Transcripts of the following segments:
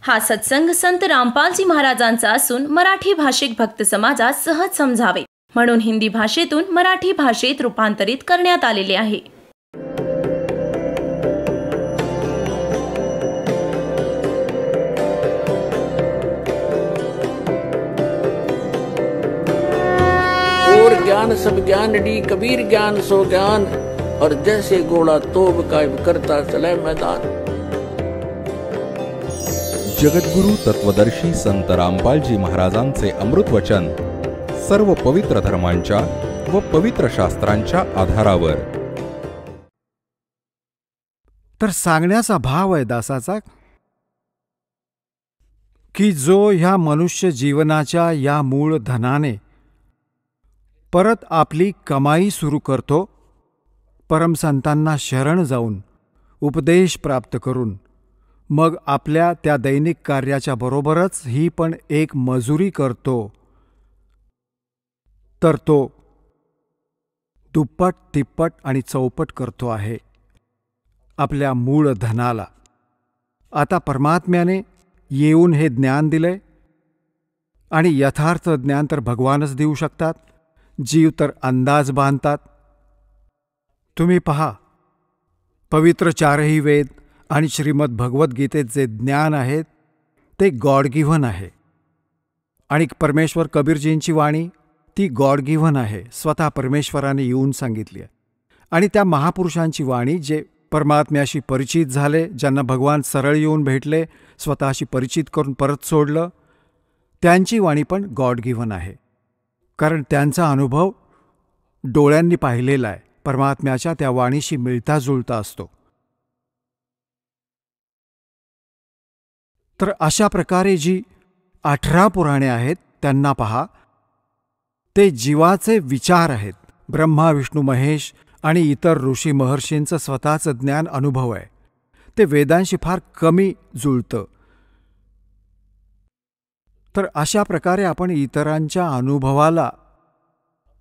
हा सत्संग संत रामपालजी महाराजांचा असून मराठी भाषिक भक्त समाजास सहज समजावे म्हणून हिंदी भाषेतून मराठी भाषेत रूपांतरित करण्यात आलेले आहे. और ज्ञान सब ज्ञान डी कबीर ज्ञान सो ज्ञान और जैसे घोड़ा तोब कायम करता चले मैदान. जगद्गुरु तत्वदर्शी संत रामपालजी महाराजांचे अमृत वचन सर्व पवित्र धर्मांच्या व पवित्र शास्त्रांच्या आधारावर. तर सांगण्याचा भाव आहे दासाचा की जो ह्या मनुष्य जीवनाच्या या मूळ धनाने परत आपली कमाई सुरू करतो, परमसंतांना शरण जाऊन उपदेश प्राप्त करून मग आपल्या त्या दैनिक कार्याच्या बरोबरच ही पण एक मजुरी करतो, तर तो दुप्पट तिप्पट आणि चौपट करतो आहे आपल्या मूळ धनाला. आता परमात्म्याने येऊन हे ज्ञान दिलंय आणि यथार्थ ज्ञान तर भगवानच देऊ शकतात, जीव तर अंदाज बांधतात. तुम्ही पहा, पवित्र चारही वेद आणि श्रीमद भगवद्गीतेत जे ज्ञान आहे ते गॉड गिव्हन आहे. आणि परमेश्वर कबीरजींची वाणी ती गॉड गिव्हन आहे, स्वतः परमेश्वराने येऊन सांगितली आहे. आणि त्या महापुरुषांची वाणी जे परमात्म्याशी परिचित झाले, ज्यांना भगवान सरळ येऊन भेटले, स्वतःशी परिचित करून परत सोडलं, त्यांची वाणी पण गॉड गिव्हन आहे. कारण त्यांचा अनुभव डोळ्यांनी पाहिलेला आहे, परमात्म्याच्या त्या वाणीशी मिळता जुळता असतो. तर अशा प्रकारे जी 18 पुराणे आहेत त्यांना पहा, ते जीवाचे विचार आहेत. ब्रह्मा विष्णू महेश आणि इतर ऋषी महर्षींचं स्वतःचं ज्ञान अनुभव आहे, ते वेदांशी फार कमी जुळतं. तर अशा प्रकारे आपण इतरांच्या अनुभवाला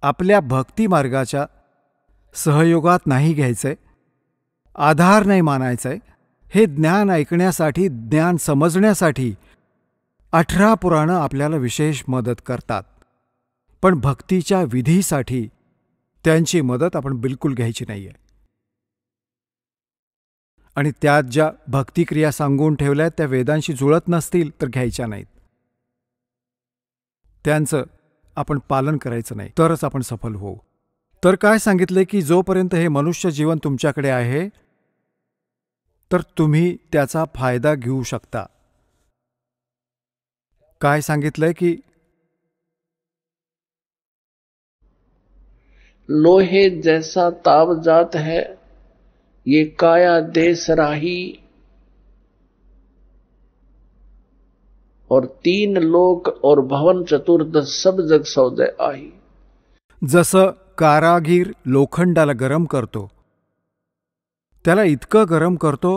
आपल्या भक्ती मार्गाच्या सहयोगात नाही घ्यायचंय, आधार नाही मानायचंय. हे ज्ञान ऐकण्यासाठी, ज्ञान समजण्यासाठी 18 पुराणं आपल्याला विशेष मदत करतात, पण भक्तीच्या विधीसाठी त्यांची मदत आपण बिलकुल घ्यायची नाहीये. आणि त्यात ज्या भक्तिक्रिया सांगून ठेवल्या त्या वेदांशी जुळत नसतील तर घ्यायच्या नाहीत. त्यांचं आपण पालन करायचं नाही, तरच आपण सफल होऊ. तर काय सांगितले की जोपर्यंत हे मनुष्य जीवन तुमच्याकडे आहे तर तुम्ही त्याचा फायदा घेऊ शकता. काय सांगितलंय की लोहे जैसा ताव जात है ये काया देश राही और 3 लोक और भवन चतुर्दश सब जग सौदे आही. जसं कारागीर लोखंडाला गरम करतो, त्याला इतकं गरम करतो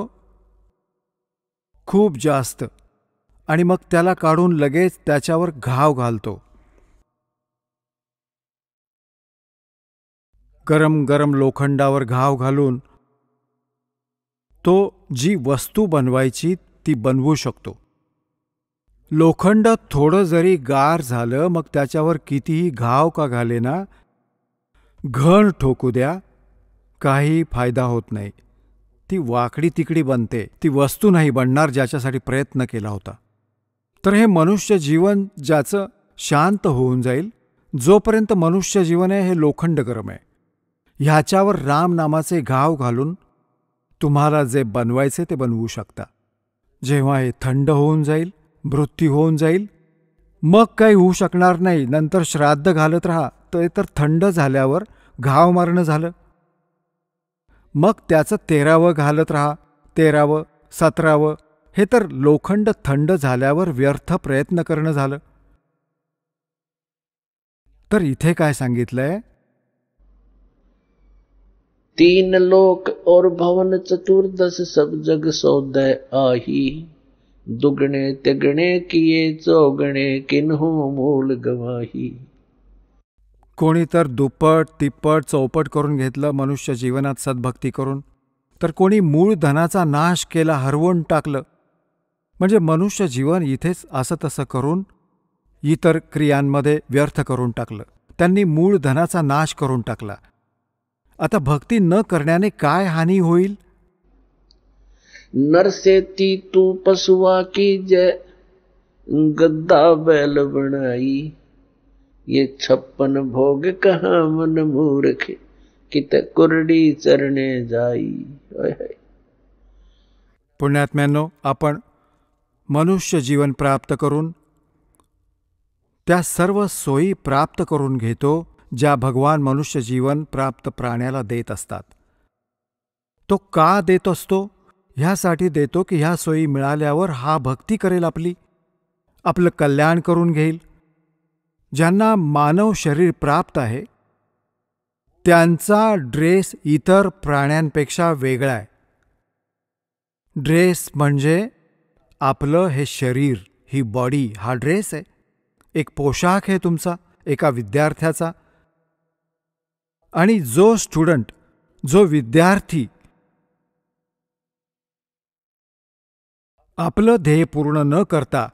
खूप जास्त, आणि मग त्याला काढून लगेच त्याच्यावर घाव घालतो. गरम गरम लोखंडावर घाव घालून तो जी वस्तू बनवायची ती बनवू शकतो. लोखंड थोडं जरी गार झालं मग त्याच्यावर कितीही घाव का घालेना, घण ठोकू द्या, काही फायदा होत नाही. ती वाकडी तिकडी बनते, ती वस्तू नाही बनणार ज्याच्यासाठी प्रयत्न केला होता. तर हे मनुष्य जीवन ज्याचं शांत होऊन जाईल, जोपर्यंत मनुष्य जीवन आहे हे लोखंड गरम आहे, ह्याच्यावर राम नामाचे घाव घालून तुम्हाला जे बनवायचे ते बनवू शकता. जेव्हा हे थंड होऊन जाईल, मृत्यू होऊन जाईल, मग काही होऊ शकणार नाही. नंतर श्राद्ध घालत राहा, तर थंड झाल्यावर घाव मारणं झालं. मग त्याचं 13वं घालत राहा, 13वं 17वं, हे तर लोखंड थंड झाल्यावर व्यर्थ प्रयत्न करणं झालं. तर इथे काय सांगितलंय, 3 लोक और भवन चतुर्दश सब जग सौदे आही. दुगणे तिगणे किए चौगणे किन्हू मूल गवाही. कोणी तर दुप्पट तिप्पट चौपट करून घेतलं मनुष्य जीवनात सद्भक्ती करून, तर कोणी मूळ धनाचा नाश केला, हरवून टाकलं. म्हणजे मनुष्य जीवन इथेच असं तसं करून इतर क्रियांमध्ये व्यर्थ करून टाकलं. त्यांनी मूळ धनाचा नाश करून टाकला. आता भक्ती न करण्याने काय हानी होईल? नरसेती तू पशुआ की जय, गद्दा बैल बनाई, ये 56 भोग कहाँ मन मूर्ख, कित कुरडी चरणे जाई. पुण्यात्म्यांनो, आपण मनुष्य जीवन प्राप्त करून त्या सर्व सोयी प्राप्त करून घेतो ज्या भगवान मनुष्य जीवन प्राप्त प्राण्याला देत असतात. तो का देत असतो? ह्यासाठी देतो की ह्या सोयी मिळाल्यावर हा भक्ती करेल, आपलं कल्याण करून घेईल. ज्यांना मानव शरीर प्राप्त आहे त्यांचा ड्रेस इतर प्राण्यांपेक्षा वेगळा आहे. ड्रेस म्हणजे आपलं हे शरीर, ही बॉडी, हा ड्रेस आहे. एक पोशाख आहे तुमचा, एका विद्यार्थ्याचा. आणि जो स्टुडंट, जो विद्यार्थी आपलं ध्येय पूर्ण न करता,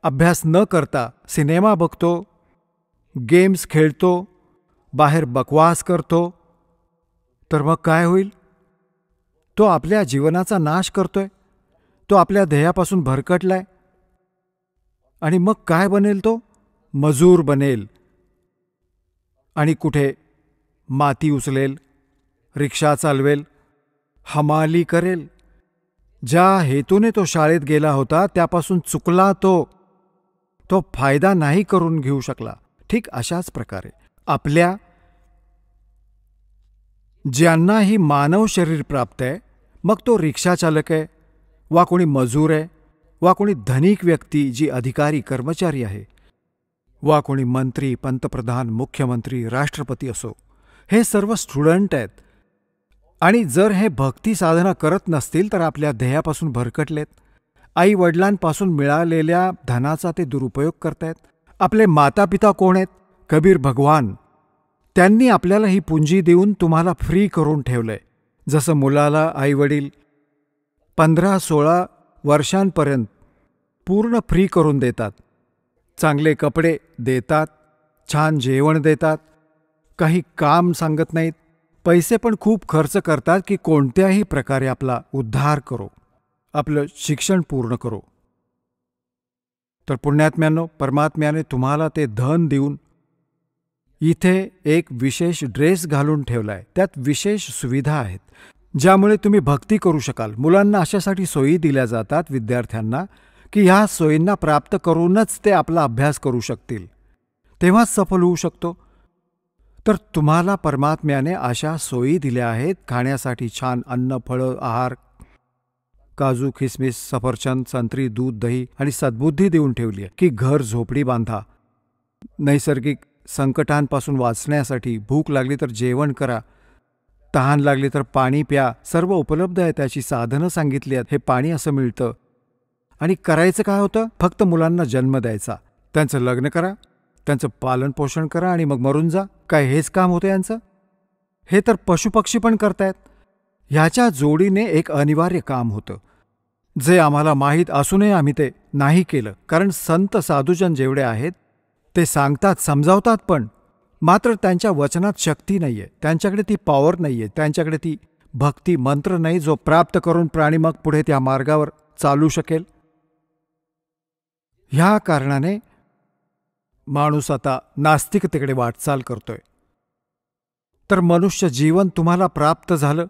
अभ्यास न करता सिनेमा बघतो, गेम्स खेळतो, बाहेर बकवास करतो, तर मग काय होईल? तो आपल्या जीवनाचा नाश करतोय. तो आपल्या ध्येयापासून भरकटलाय. आणि मग काय बनेल? तो मजूर बनेल. आणि कुठे माती उचलेल, रिक्षा चालवेल, हमाली करेल. ज्या हेतूने तो शाळेत गेला होता त्यापासून चुकला तो फायदा नाही करून घेऊ शकला. ठीक अशाच प्रकारे आपल्या ज्यांनाही मानव शरीर प्राप्त आहे, मग तो रिक्षाचालक आहे वा कोणी मजूर आहे वा कोणी धनिक व्यक्ती जी अधिकारी कर्मचारी आहे वा कोणी मंत्री, पंतप्रधान, मुख्यमंत्री, राष्ट्रपती असो, हे सर्व स्टुडंट आहेत. आणि जर हे भक्ती साधना करत नसतील तर आपल्या ध्येयापासून भरकटलेत. आई वडिलांपासून मिळालेल्या धनाचा ते दुरुपयोग करतायत. आपले मातापिता कोण आहेत? कबीर भगवान. त्यांनी आपल्याला ही पुंजी देऊन तुम्हाला फ्री करून ठेवलंय. जसं मुलाला आईवडील 15-16 वर्षांपर्यंत पूर्ण फ्री करून देतात. चांगले कपडे देतात, छान जेवण देतात, काही काम सांगत नाहीत, पैसे पण खूप खर्च करतात की कोणत्याही प्रकारे आपला उद्धार करो, आपलं शिक्षण पूर्ण करो. तर पुण्यात्म्यांनो, परमात्म्याने तुम्हाला ते धन देऊन इथे एक विशेष ड्रेस घालून ठेवलाय. त्यात विशेष सुविधा आहेत ज्यामुळे तुम्ही भक्ती करू शकाल. मुलांना अशासाठी सोयी दिल्या जातात, विद्यार्थ्यांना, की ह्या सोयींना प्राप्त करूनच ते आपला अभ्यास करू शकतील, तेव्हाच सफल होऊ शकतो. तर तुम्हाला परमात्म्याने अशा सोयी दिल्या आहेत खाण्यासाठी. छान अन्न, फळं, आहार, काजू, खिसमिस, सफरचंद, संत्री, दूध, दही आणि सद्बुद्धी देऊन ठेवली आहे की घर झोपडी बांधा, नैसर्गिक संकटांपासून वाचण्यासाठी भूक लागली तर जेवण करा, तहान लागली तर पाणी प्या, सर्व उपलब्ध आहे. त्याची साधनं सांगितली आहेत. हे पाणी असं मिळतं. आणि करायचं काय होतं? फक्त मुलांना जन्म द्यायचा, त्यांचं लग्न करा, त्यांचं पालन पोषण करा आणि मग मरून जा. काय हेच काम होतं यांचं? हे तर पशुपक्षी पण करतायत. ह्याच्या जोडीने एक अनिवार्य काम होतं जे आम्हाला माहीत असूनही आम्ही ते नाही केलं. कारण संत साधुजन जेवढे आहेत ते सांगतात, समजावतात, पण मात्र त्यांच्या वचनात शक्ती नाहीये, त्यांच्याकडे ती पॉवर नाहीये, त्यांच्याकडे ती भक्ती मंत्र नाही जो प्राप्त करून प्राणी मग पुढे त्या मार्गावर चालू शकेल. ह्या कारणाने माणूस आता नास्तिकतेकडे वाटचाल करतोय. तर मनुष्य जीवन तुम्हाला प्राप्त झालं,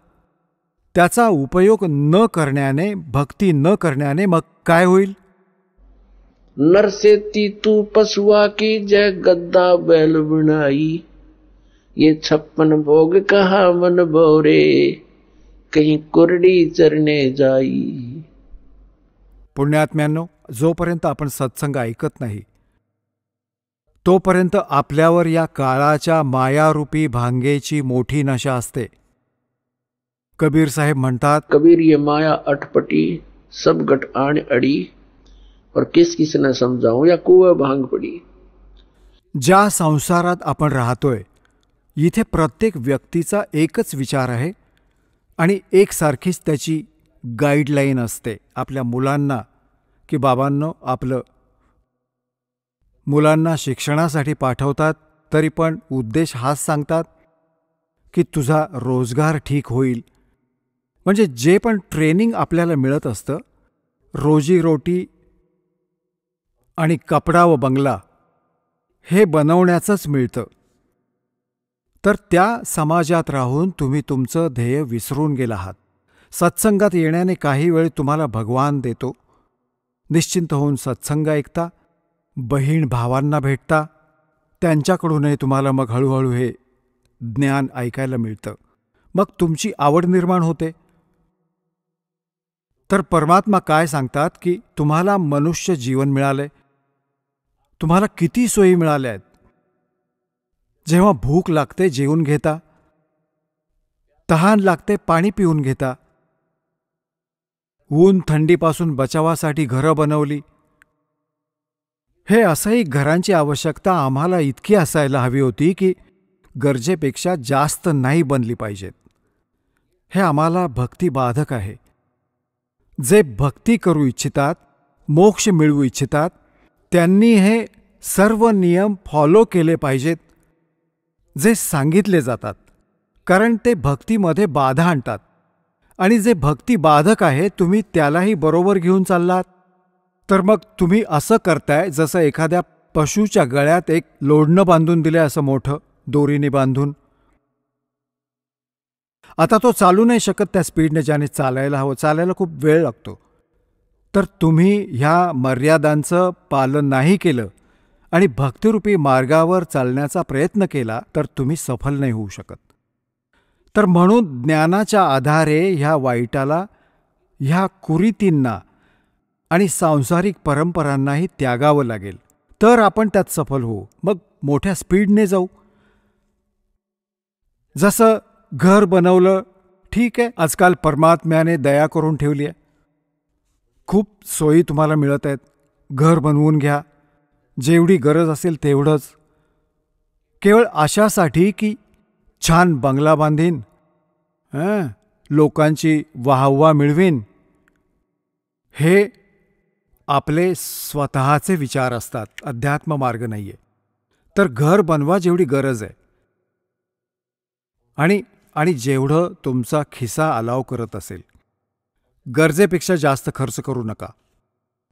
त्याचा उपयोग न करण्याने, भक्ती न करण्याने मग काय होईल? नरसेती तू पशुआ की जय, गद्दा बैल बनाई, ये 56 भोग कहा मन बोरे, कहीं कुरडी चरणे जाई. पुण्यात्म्यांनो, जोपर्यंत आपण सत्संग ऐकत नाही तोपर्यंत आपल्यावर या काळाच्या मायारूपी भांगेची मोठी नशा असते. कबीर साहेब म्हणतात, कबीर ये माया अटपटी, सब गट आण अडी, और किस किस न समजाऊं या कुआ भांग पडी. ज्या संसारात आपण राहतोय इथे प्रत्येक व्यक्तीचा एकच विचार आहे आणि एकसारखीच त्याची गाईडलाईन असते. आपल्या मुलांना की बाबांनो आपलं मुलांना शिक्षणासाठी पाठवतात तरी पण उद्देश हाच सांगतात की तुझा रोजगार ठीक होईल. म्हणजे जे पण ट्रेनिंग आपल्याला मिळत असतं, रोजीरोटी आणि कपडा व बंगला हे बनवण्याचंच मिळतं. तर त्या समाजात राहून तुम्ही तुमचं ध्येय विसरून गेला आहात. सत्संगात येण्याने काही वेळ तुम्हाला भगवान देतो. निश्चिंत होऊन सत्संग ऐकता, बहीण भावांना भेटता, त्यांच्याकडूनही तुम्हाला मग हळूहळू हे ज्ञान ऐकायला मिळतं. मग तुमची आवड निर्माण होते. तर परमात्मा काय सांगतात की तुम्हाला मनुष्य जीवन मिळालंय, तुम्हाला किती सोयी मिळाल्या आहेत. जेव्हा भूक लागते जेवून घेता, तहान लागते पाणी पिऊन घेता, ऊन थंडीपासून बचावासाठी घरं बनवली. हे असंही घरांची आवश्यकता आम्हाला इतकी असायला हवी होती की गरजेपेक्षा जास्त नाही बनली पाहिजेत. हे आम्हाला भक्तिबाधक आहे. जे भक्ती करू इच्छितात, मोक्ष मिळवू इच्छितात, त्यांनी हे सर्व नियम फॉलो केले पाहिजेत जे सांगितले जातात, कारण ते भक्तीमध्ये बाधा आणतात. आणि जे भक्तिबाधक आहे तुम्ही त्यालाही बरोबर घेऊन चाललात तर मग तुम्ही असं करताय जसं एखाद्या पशूच्या गळ्यात एक लोढणं बांधून दिले, असं मोठं दोरीने बांधून. आता तो चालू नाही शकत त्या स्पीडने ज्याने चालायला हवं. चालायला खूप वेळ लागतो. तर तुम्ही ह्या मर्यादांचं पालन नाही केलं आणि भक्तिरूपी मार्गावर चालण्याचा प्रयत्न केला तर तुम्ही सफल नाही होऊ शकत. तर म्हणून ज्ञानाच्या आधारे ह्या वाईटाला, ह्या कुरीतींना आणि सांसारिक परंपरांनाही त्यागावं लागेल, तर आपण त्यात सफल होऊ. मग मोठ्या स्पीडने जाऊ. जसं घर बनवलं, ठीक आहे, आजकाल परमात्म्याने दया करून ठेवली आहे, खूप सोयी तुम्हाला मिळत आहेत. घर बनवून घ्या, जेवढी गरज असेल तेवढंच, केवळ अशासाठी की छान बंगला बांधीन, लोकांची वाहवा मिळवीन. हे आपले स्वतःचे विचार असतात, अध्यात्म मार्ग नाही आहे. तर घर बनवा जेवढी गरज आहे आणि जेवढं तुमचा खिसा अलाव करत असेल. गरजेपेक्षा जास्त खर्च करू नका.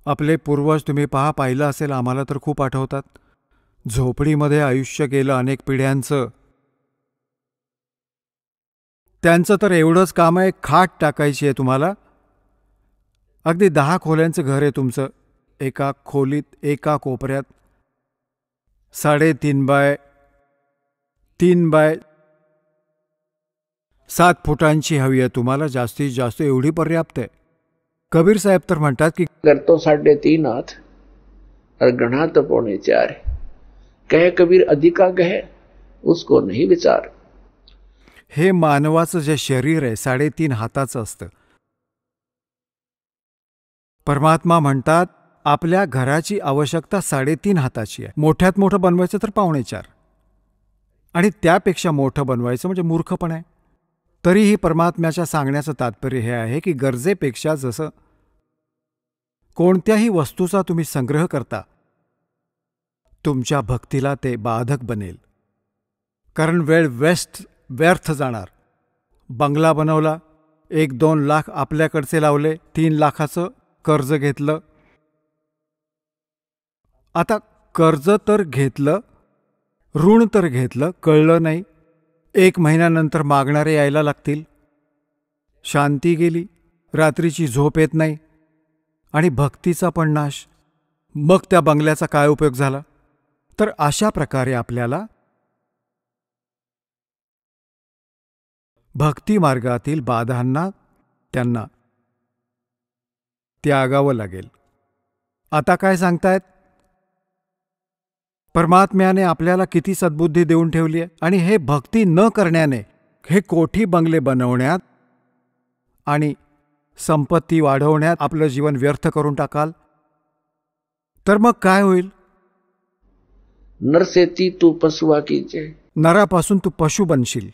आपले पूर्वज तुम्ही पाहिलं असेल, आम्हाला तर खूप आठवतात. झोपडीमध्ये आयुष्य गेलं अनेक पिढ्यांचं. त्यांचं तर एवढंच काम आहे, खाट टाकायची आहे तुम्हाला. अगदी 10 खोल्यांचं घर आहे तुमचं. एका खोलीत एका कोपऱ्यात 3.5 बाय 3 बाय 7 फुटांची हवी आहे तुम्हाला. जास्तीत जास्त एवढी पर्याप्त आहे. कबीर साहेब तर म्हणतात की घर तो 3.5 हाथ और गणा तो 4.25 है. कहे कबीर अधिका कहे उसको नहीं विचार. हे मानवाचं जे शरीर आहे 3.5 हाताचं असतं. परमात्मा म्हणतात आपल्या घराची आवश्यकता 3.5 हाताची आहे. मोठ्यात मोठं बनवायचं तर 4.25, आणि त्यापेक्षा मोठं बनवायचं म्हणजे मूर्खपण आहे. तरीही परमात्म्याच्या सांगण्याचं तात्पर्य हे आहे की गरजेपेक्षा जसं कोणत्याही वस्तूचा तुम्ही संग्रह करता, तुमच्या भक्तीला ते बाधक बनेल. कारण वेळ व्यर्थ जाणार. बंगला बनवला, 1-2 लाख आपल्याकडचे लावले, 3 लाखाचं कर्ज घेतलं. आता कर्ज तर घेतलं, ऋण तर घेतलं, कळलं नाही. 1 महिन्यानंतर मागणारे यायला लागतील. शांती गेली, रात्रीची झोप येत नाही, आणि भक्तीचा पण नाश. मग त्या बंगल्याचा काय उपयोग झाला? तर अशा प्रकारे आपल्याला भक्ती मार्गातील बाधांना त्यांना त्यागावं लागेल. आता काय सांगतायत? परमात्म्याने आपल्याला किती सद्बुद्धी देऊन ठेवली आहे, आणि हे भक्ती न करण्याने हे कोठी बंगले बनवण्यात आणि संपत्ती वाढवण्यात आपलं जीवन व्यर्थ करून टाकाल तर मग काय होईल? नरसेती तू पशुआ कीजे. नरापासून तू पशु बनशील.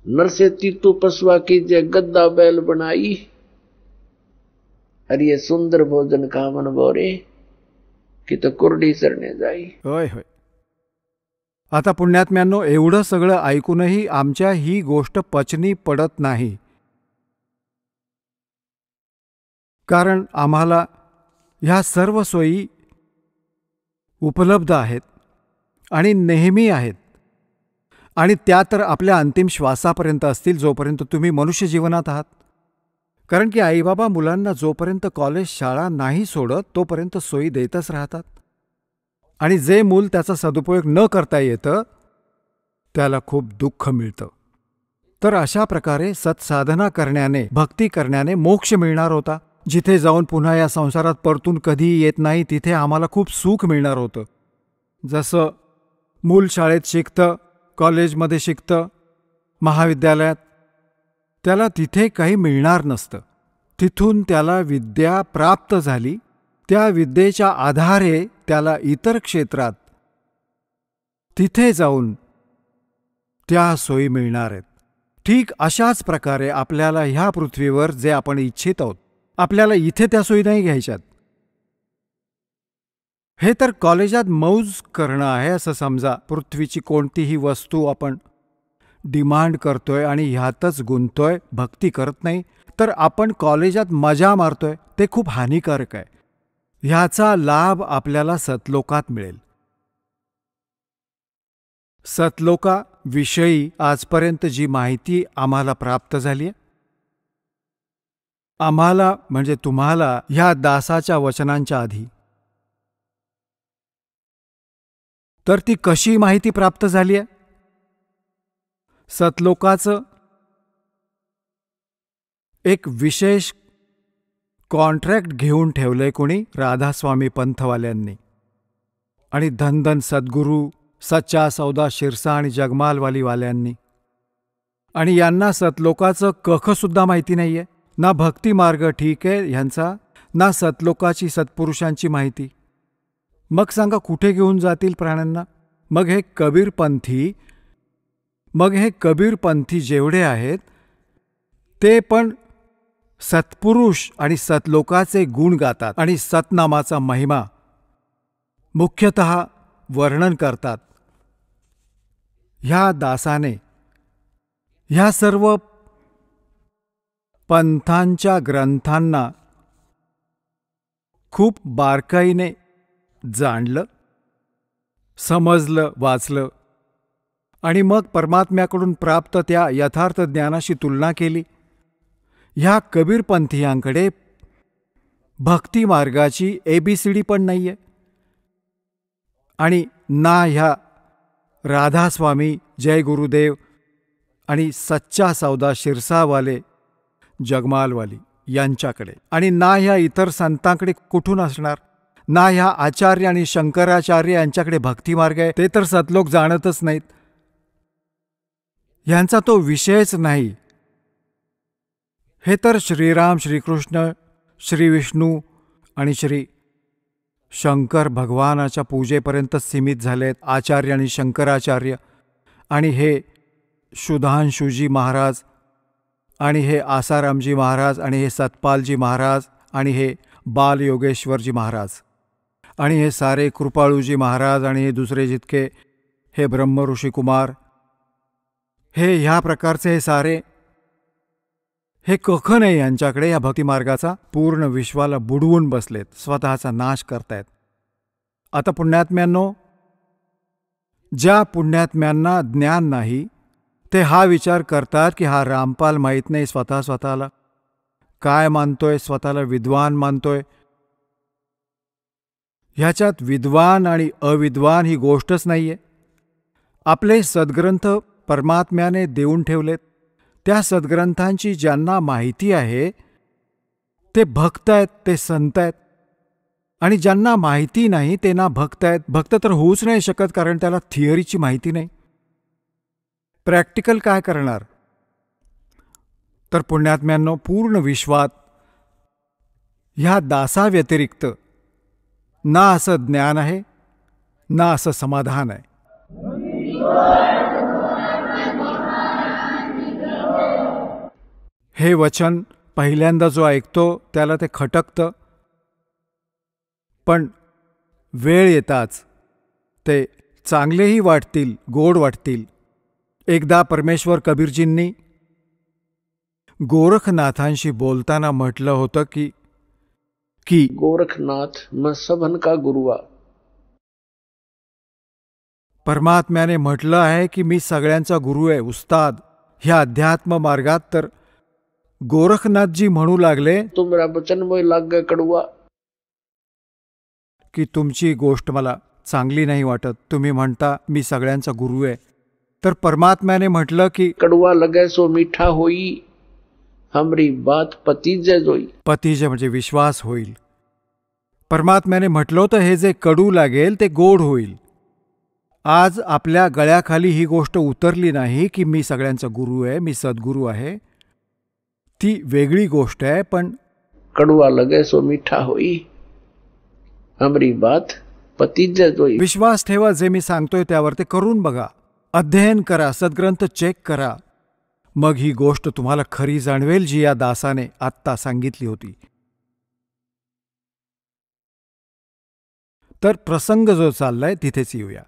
नरसेती तू पशुआ कीजे गद्दा बैल बनाई. अरे ये सुंदर भोजन का मन बोरे की तर कुरडी चरणे जाई. होय होय. आता पुण्यात्म्यांनो, एवढं सगळं ऐकूनही आमच्या ही गोष्ट पचनी पडत नाही. कारण आम्हाला ह्या सर्व सोयी उपलब्ध आहेत आणि नेहमी आहेत, आणि त्या तर आपल्या अंतिम श्वासापर्यंत असतील, जोपर्यंत तुम्ही मनुष्य जीवनात आहात. कारण की आईबाबा मुलांना जोपर्यंत कॉलेज शाळा नाही सोडत तोपर्यंत सोयी देतच राहतात. आणि जे मूल त्याचा सदुपयोग न करता येतं त्याला खूप दुःख मिळतं. तर अशा प्रकारे सत्साधना करण्याने, भक्ती करण्याने मोक्ष मिळणार होता. जिथे जाऊन पुन्हा या संसारात परतून कधीही येत नाही, तिथे आम्हाला खूप सुख मिळणार होतं. जसं मूल शाळेत शिकतं, कॉलेजमध्ये शिकतं, महाविद्यालयात, त्याला तिथे काही मिळणार नसतं. तिथून त्याला विद्या प्राप्त झाली, त्या विद्येच्या आधारे त्याला इतर क्षेत्रात तिथे जाऊन त्या सोयी मिळणार आहेत. ठीक अशाच प्रकारे आपल्याला ह्या पृथ्वीवर जे आपण इच्छित आहोत, आपल्याला इथे त्या सोयी नाही घ्यायच्यात. हे तर कॉलेजात मौज करणं आहे असं समजा. पृथ्वीची कोणतीही वस्तू आपण डिमांड करतोय आणि ह्यातच गुंतोय, भक्ती करत नाही, तर आपण कॉलेजात मजा मारतोय. ते खूप हानिकारक आहे. ह्याचा लाभ आपल्याला सतलोकात मिळेल. सतलोकाविषयी आजपर्यंत जी माहिती आम्हाला प्राप्त झाली आहे, आम्हाला म्हणजे तुम्हाला, ह्या दासाच्या वचनांच्या आधी, तर ती कशी माहिती प्राप्त झाली आहे? सतलोकाचं एक विशेष कॉन्ट्रॅक्ट घेऊन ठेवलंय कोणी? राधास्वामी पंथवाल्यांनी. आणि धनधन सद्गुरू, सच्चा सौदा शिरसा आणि जगमालवालीवाल्यांनी. आणि यांना सतलोकाचं कखसुद्धा माहिती नाही आहे. ना भक्ती मार्ग ठीक आहे ह्यांचा, ना सतलोकाची, सत्पुरुषांची माहिती. मग सांगा कुठे घेऊन जातील प्राण्यांना? मग हे कबीरपंथी जेवढे आहेत ते पण सत्पुरुष आणि सतलोकाचे गुण गातात आणि सतनामाचा महिमा मुख्यतः वर्णन करतात. ह्या दासाने ह्या सर्व पंथांच्या ग्रंथांना खूप बारकाईने जाणलं, समजलं, वाचलं आणि मग परमात्म्याकडून प्राप्त त्या यथार्थ ज्ञानाशी तुलना केली. ह्या कबीरपंथीयांकडे भक्ती मार्गाची ABCD पण नाही आहे, आणि ना ह्या राधास्वामी, जय गुरुदेव आणि सच्चा सौदा शिरसावाले, जगमालवाली यांच्याकडे, आणि ना ह्या इतर संतांकडे कुठून असणार? ना ह्या आचार्य आणि शंकराचार्य यांच्याकडे भक्तिमार्ग आहे, ते तर सतलोक जाणतच नाहीत. ह्यांचा तो विषयच नाही. हे तर श्रीराम, श्रीकृष्ण, श्री विष्णू आणि श्री शंकर भगवानाच्या पूजेपर्यंत सीमित झालेत, आचार्य आणि शंकराचार्य. आणि हे सुधांशुजी महाराज, आणि हे आसारामजी महाराज, आणि हे सतपालजी महाराज, आणि हे बालयोगेश्वरजी महाराज, आणि हे सारे कृपाळूजी महाराज, आणि हे दुसरे जितके, हे ब्रह्मऋषी कुमार, हे ह्या प्रकारचे हे सारे, हे कख नाही यांच्याकडे या भक्तिमार्गाचा. पूर्ण विश्वाला बुडवून बसलेत, स्वतःचा नाश करतायत. आता पुण्यात्म्यांनो, ज्या पुण्यात्म्यांना ज्ञान नाही ते हा विचार करतात की हा रामपाल माहीत नाही स्वतःला काय मानतोय, स्वतःला विद्वान मानतोय. ह्याच्यात विद्वान आणि अविद्वान ही गोष्टच नाहीये. आपले सद्ग्रंथ परमात्म्याने देऊन ठेवलेत. त्या सद्ग्रंथांची ज्यांना माहिती आहे ते भक्त आहेत, ते संत आहेत. आणि ज्यांना माहिती नाही ते ना भक्त आहेत. भक्त तर होऊच नाही शकत, कारण त्याला थिअरीची माहिती नाही. प्रॅक्टिकल काय करणार? तर पुण्यात्म्यांनो, पूर्ण विश्वात ह्या दासाव्यतिरिक्त ना असं ज्ञान आहे, ना असं समाधान आहे. हे वचन पहिल्यांदा जो ऐकतो त्याला ते खटकतं, पण वेळ येताच ते चांगलेही वाटतील, गोड वाटतील. एकदा परमेश्वर कबीरजींनी गोरखनाथांशी बोलताना म्हटलं होतं की गोरखनाथ मैं सबन का गुरुआ. परमात्म्याने म्हटलं आहे की मी सगळ्यांचा गुरु आहे, उस्ताद. ह्या अध्यात्म मार्गात तर गोरखनाथजी म्हणू लागले, तो मेरा वचन मोय लाग गए कड़ुआ. की तुमची गोष्ट मला चांगली नाही वाटत. तुम्ही म्हणता मी सगळ्यांचा गुरु आहे. तर परमात्म्याने म्हटलं की कड़ुआ लगे सो मीठा होई, हमरी बात पतीजे जोई. पतीजे म्हणजे विश्वास होईल. परमात्म्याने म्हटलं होतं हे जे कडू लागेल ते गोड होईल. आज आपल्या गळ्याखाली ही गोष्ट उतरली नाही की मी सगळ्यांचा गुरु आहे, मी सद्गुरू आहे. ती वेगळी गोष्ट आहे. पण कड़ुआ लगे सो मीठा होई, हमरी बात पतीजे जोई. विश्वास ठेवा, जे मी सांगतोय त्यावर ते करून बघा, अध्ययन करा, सद्ग्रंथ चेक करा. मग ही गोष्ट तुम्हाला खरी जाणवेल जी या दासाने आत्ता सांगितली होती. तर प्रसंग जो चाललाय तिथेच येऊया.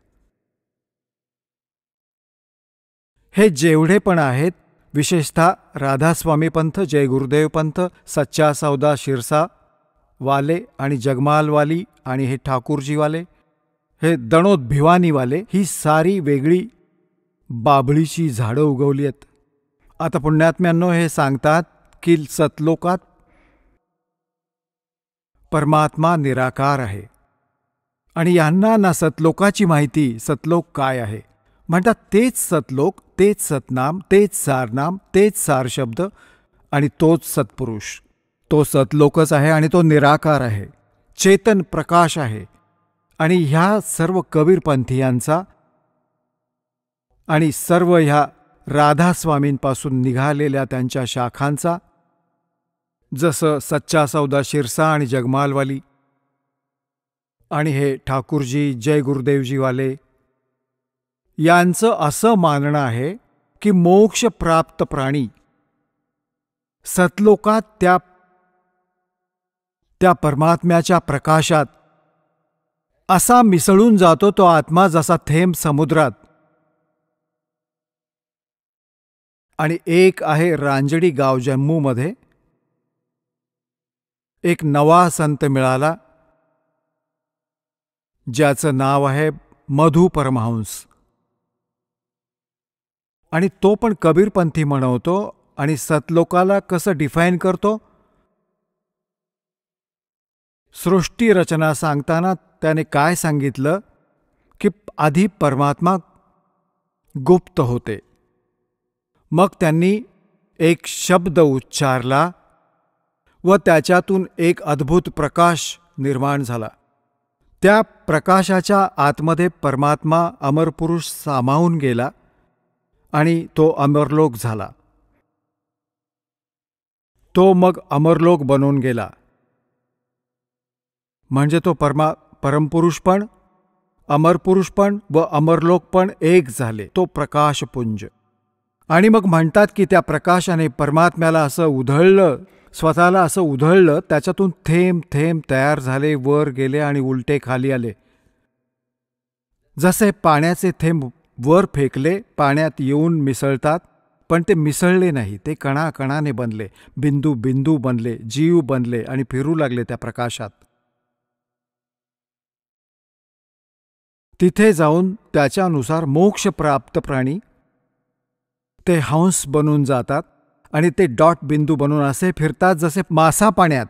हे जेवढे पण आहेत, विशेषतः राधास्वामी पंथ, जय गुरुदेव पंथ, सच्चा सौदा शिरसा वाले आणि जगमालवाली आणि हे ठाकूरजीवाले, हे दणोद भिवानीवाले, ही सारी वेगळी बाबळीची झाडं उगवली आहेत. आता पुण्यात्म्यांनो हे सांगतात की सतलोकात परमात्मा निराकार आहे आणि यांना ना सतलोकाची माहिती, सतलोक काय आहे. म्हणतात तेच सतलोक, तेच सतनाम, तेच सारनाम, तेच सार शब्द आणि तोच सत्पुरुष. तो सतलोकच आहे आणि तो निराकार आहे, चेतन प्रकाश आहे. आणि ह्या सर्व कबीरपंथीयांचा आणि सर्व ह्या राधास्वामींपासून निघालेल्या त्यांच्या शाखांचा, जसं सच्चा सौदा शिरसा आणि जगमालवाली आणि हे ठाकूरजी, जय गुरुदेवजीवाले, यांचं असं मानणं आहे की मोक्षप्राप्त प्राणी सतलोकात त्या परमात्म्याच्या प्रकाशात असा मिसळून जातो, तो आत्मा जसा थेंब समुद्रात. आणि एक आहे रांजडी गाव जम्मूमध्ये, एक नवा संत मिळाला ज्याचं नाव आहे मधु परमहंस. आणि तो पण कबीरपंथी म्हणवतो आणि सतलोकाला कसं डिफाईन करतो. सृष्टी रचना सांगताना त्याने काय सांगितलं की आधी परमात्मा गुप्त होते, मग त्यांनी एक शब्द उच्चारला व त्याच्यातून एक अद्भुत प्रकाश निर्माण झाला. त्या प्रकाशाच्या आतमध्ये परमात्मा अमरपुरुष सामावून गेला आणि तो अमरलोक झाला. तो मग अमरलोक बनून गेला. म्हणजे तो परमपुरुष पण, अमरपुरुष पण व अमरलोक पण एक झाले, तो प्रकाशपुंज. आणि मग म्हणतात की त्या प्रकाशाने परमात्म्याला असं उधळलं, स्वतःला असं उधळलं, त्याच्यातून थेंब थेंब तयार झाले, वर गेले आणि उलटे खाली आले. जसे पाण्याचे थेंब वर फेकले, पाण्यात येऊन मिसळतात, पण ते मिसळले नाही, ते कणाकणाने बनले, बिंदू बिंदू बनले, जीव बनले आणि फिरू लागले त्या प्रकाशात. तिथे जाऊन त्याच्यानुसार मोक्षप्राप्त प्राणी ते हंस बनून जातात आणि ते डॉट बिंदू बनून असे फिरतात जसे मासा पाण्यात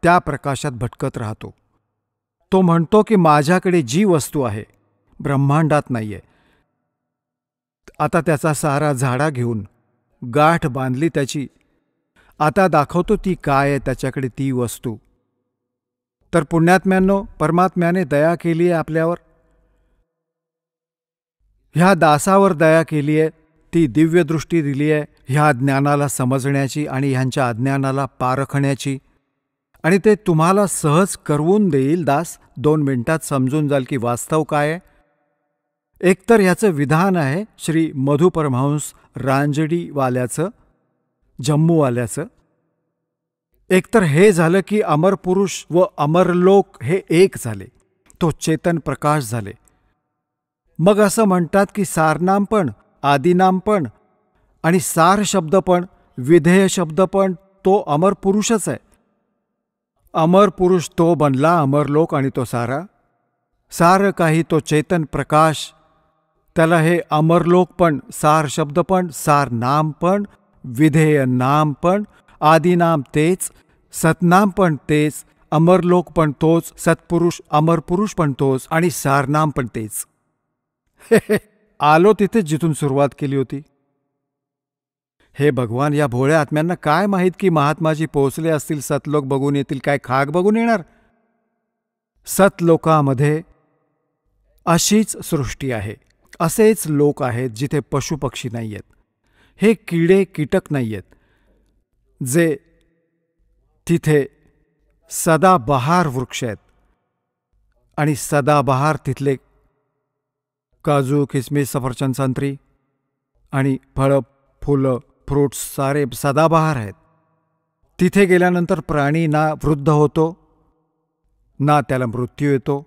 त्या प्रकाशात भटकत राहतो. तो म्हणतो की माझ्याकडे जी वस्तू आहे ब्रह्मांडात नाहीये. आता त्याचा सारा झाडा घेऊन गाठ बांधली त्याची, आता दाखवतो ती काय आहे त्याच्याकडे ती वस्तू. तर पुण्यात्म्यांनो, परमात्म्याने दया केली आहे आपल्यावर, ह्या दासावर दया केली आहे, ती दिव्य दृष्टी दिली आहे ह्या ज्ञानाला समजण्याची आणि ह्यांच्या अज्ञानाला पारखण्याची. आणि ते तुम्हाला सहज करवून देईल दास. 2 मिनिटात समजून जाल की वास्तव काय आहे. एकतर ह्याचं विधान आहे श्री मधु परमहंस रांजडीवाल्याचं, जम्मूवाल्याचं, एकतर हे झालं की अमर पुरुष व अमरलोक हे एक झाले, तो चेतन प्रकाश झाले. मग असं म्हणतात की सारनाम पण, आदिनाम पण आणि सार शब्द पण, विधेय शब्द पण तो अमर पुरुषच आहे. अमर पुरुष तो बनला अमरलोक आणि तो सारा, सार काही तो चेतन प्रकाश, त्याला हे अमरलोक पण, सार शब्द पण, सार नाम पण, विधेय नाम पण, आदिनाम तेच, सतनाम पण तेच, अमरलोक पण तोच, सत्पुरुष अमरपुरुष पण तोच आणि सारनाम पण तेच. आलो तिथेच जिथून सुरुवात केली होती. हे भगवान, या भोळ्या आत्म्यांना काय माहीत की महात्माजी पोहोचले असतील, सतलोक बघून येतील, काय खाक बघून येणार. सतलोकामध्ये अशीच सृष्टी आहे, असेच लोक आहेत जिथे पशुपक्षी नाही आहेत, हे किडे कीटक नाही आहेत, जे तिथे सदाबहार वृक्ष आहेत आणि सदाबहार तिथले काजू, किसमिस, सफरचंद, संत्री आणि फळं, फुलं, फ्रूट्स सारे सदाबहार आहेत. तिथे गेल्यानंतर प्राणी ना वृद्ध होतो ना त्याला मृत्यू येतो.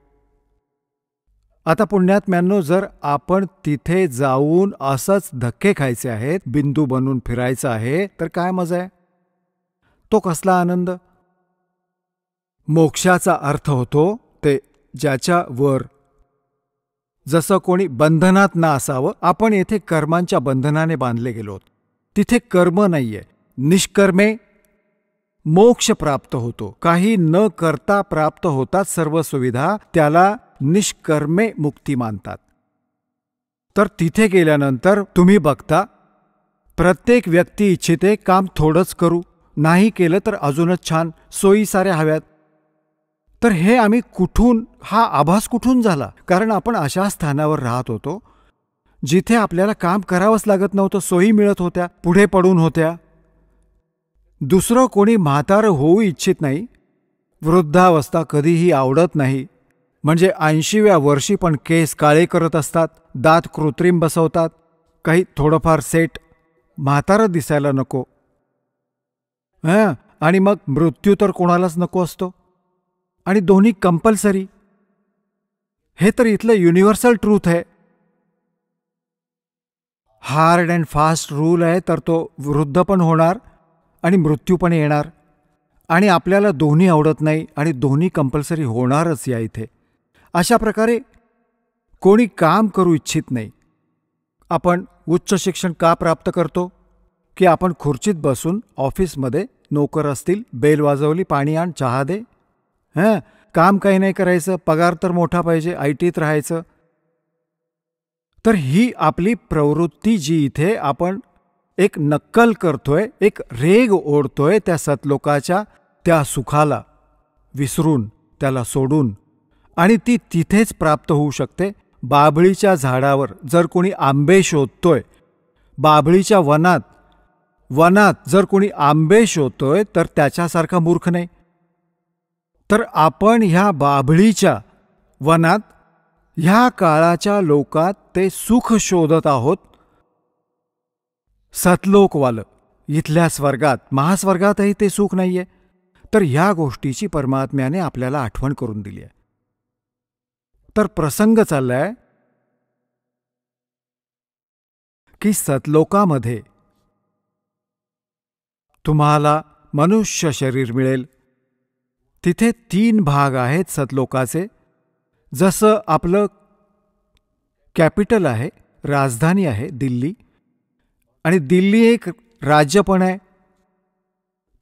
आता पुण्यात्म्यांनो, जर आपण तिथे जाऊन असंच धक्के खायचे आहेत, बिंदू बनून फिरायचं आहे, तर काय मजा आहे? तो कसला आनंद? मोक्षाचा अर्थ होतो ते ज्याच्या वर, जसं कोणी बंधनात ना असावं. आपण येथे कर्मांच्या बंधनाने बांधले गेलो, तिथे कर्म नाहीये, निष्कर्मे मोक्ष प्राप्त होतो. काही न करता प्राप्त होतात सर्व सुविधा, त्याला निष्कर्मे मुक्ती मानतात. तर तिथे गेल्यानंतर तुम्ही बघता, प्रत्येक व्यक्ती इच्छिते काम थोडंच करू, नाही केलं तर अजूनच छान, सोयी साऱ्या हव्यात. तर हे आम्ही कुठून, हा आभास कुठून झाला? कारण आपण अशा स्थानावर राहत होतो जिथे आपल्याला काम करावंच लागत नव्हतं, सोयी मिळत होत्या, पुढे पडून होत्या. दुसरं कोणी म्हातारं होऊ इच्छित नाही, वृद्धावस्था कधीही आवडत नाही. म्हणजे 80व्या वर्षी पण केस काळे करत असतात, दात कृत्रिम बसवतात, काही थोडंफार सेट, म्हातारं दिसायला नको. आणि मग मृत्यू तर कोणालाच नको असतो, आणि दोन्ही कंपल्सरी. हे तर इथलं युनिव्हर्सल ट्रूथ आहे, हार्ड अँड फास्ट रूल आहे. तर तो वृद्ध पण होणार आणि मृत्यू पण येणार, आणि आपल्याला दोन्ही आवडत नाही आणि दोन्ही कंपल्सरी होणारच या इथे. अशा प्रकारे कोणी काम करू इच्छित नाही. आपण उच्च शिक्षण का प्राप्त करतो? की आपण खुर्चीत बसून ऑफिसमध्ये नोकर असतील, बेल वाजवली, पाणी आण, चहा दे, काम काही नाही करायचं, पगार तर मोठा पाहिजे, ITत राहायचं. तर ही आपली प्रवृत्ती जी इथे आपण एक नक्कल करतोय, एक रेग ओढतोय त्या सतलोकाच्या त्या सुखाला विसरून, त्याला सोडून, आणि ती तिथेच प्राप्त होऊ शकते. बाभळीच्या झाडावर जर कोणी आंबे शोधतोय, बाभळीच्या वनात जर कोणी आंबे शोधतोय, तर त्याच्यासारखा मूर्ख नाही. तर आपण ह्या बाभळीच्या वनात, ह्या काळाच्या लोकात ते सुख शोधत आहोत, सतलोकवालं. इथल्या स्वर्गात, महास्वर्गातही ते सुख नाहीये. तर ह्या गोष्टीची परमात्म्याने आपल्याला आठवण करून दिली आहे. तर प्रसंग चाललाय की सतलोकामध्ये तुम्हाला मनुष्य शरीर मिळेल. तिथे 3 भाग आहेत सतलोकाचे. जसं आपलं कॅपिटल आहे, राजधानी आहे दिल्ली, आणि दिल्ली एक राज्य पण आहे.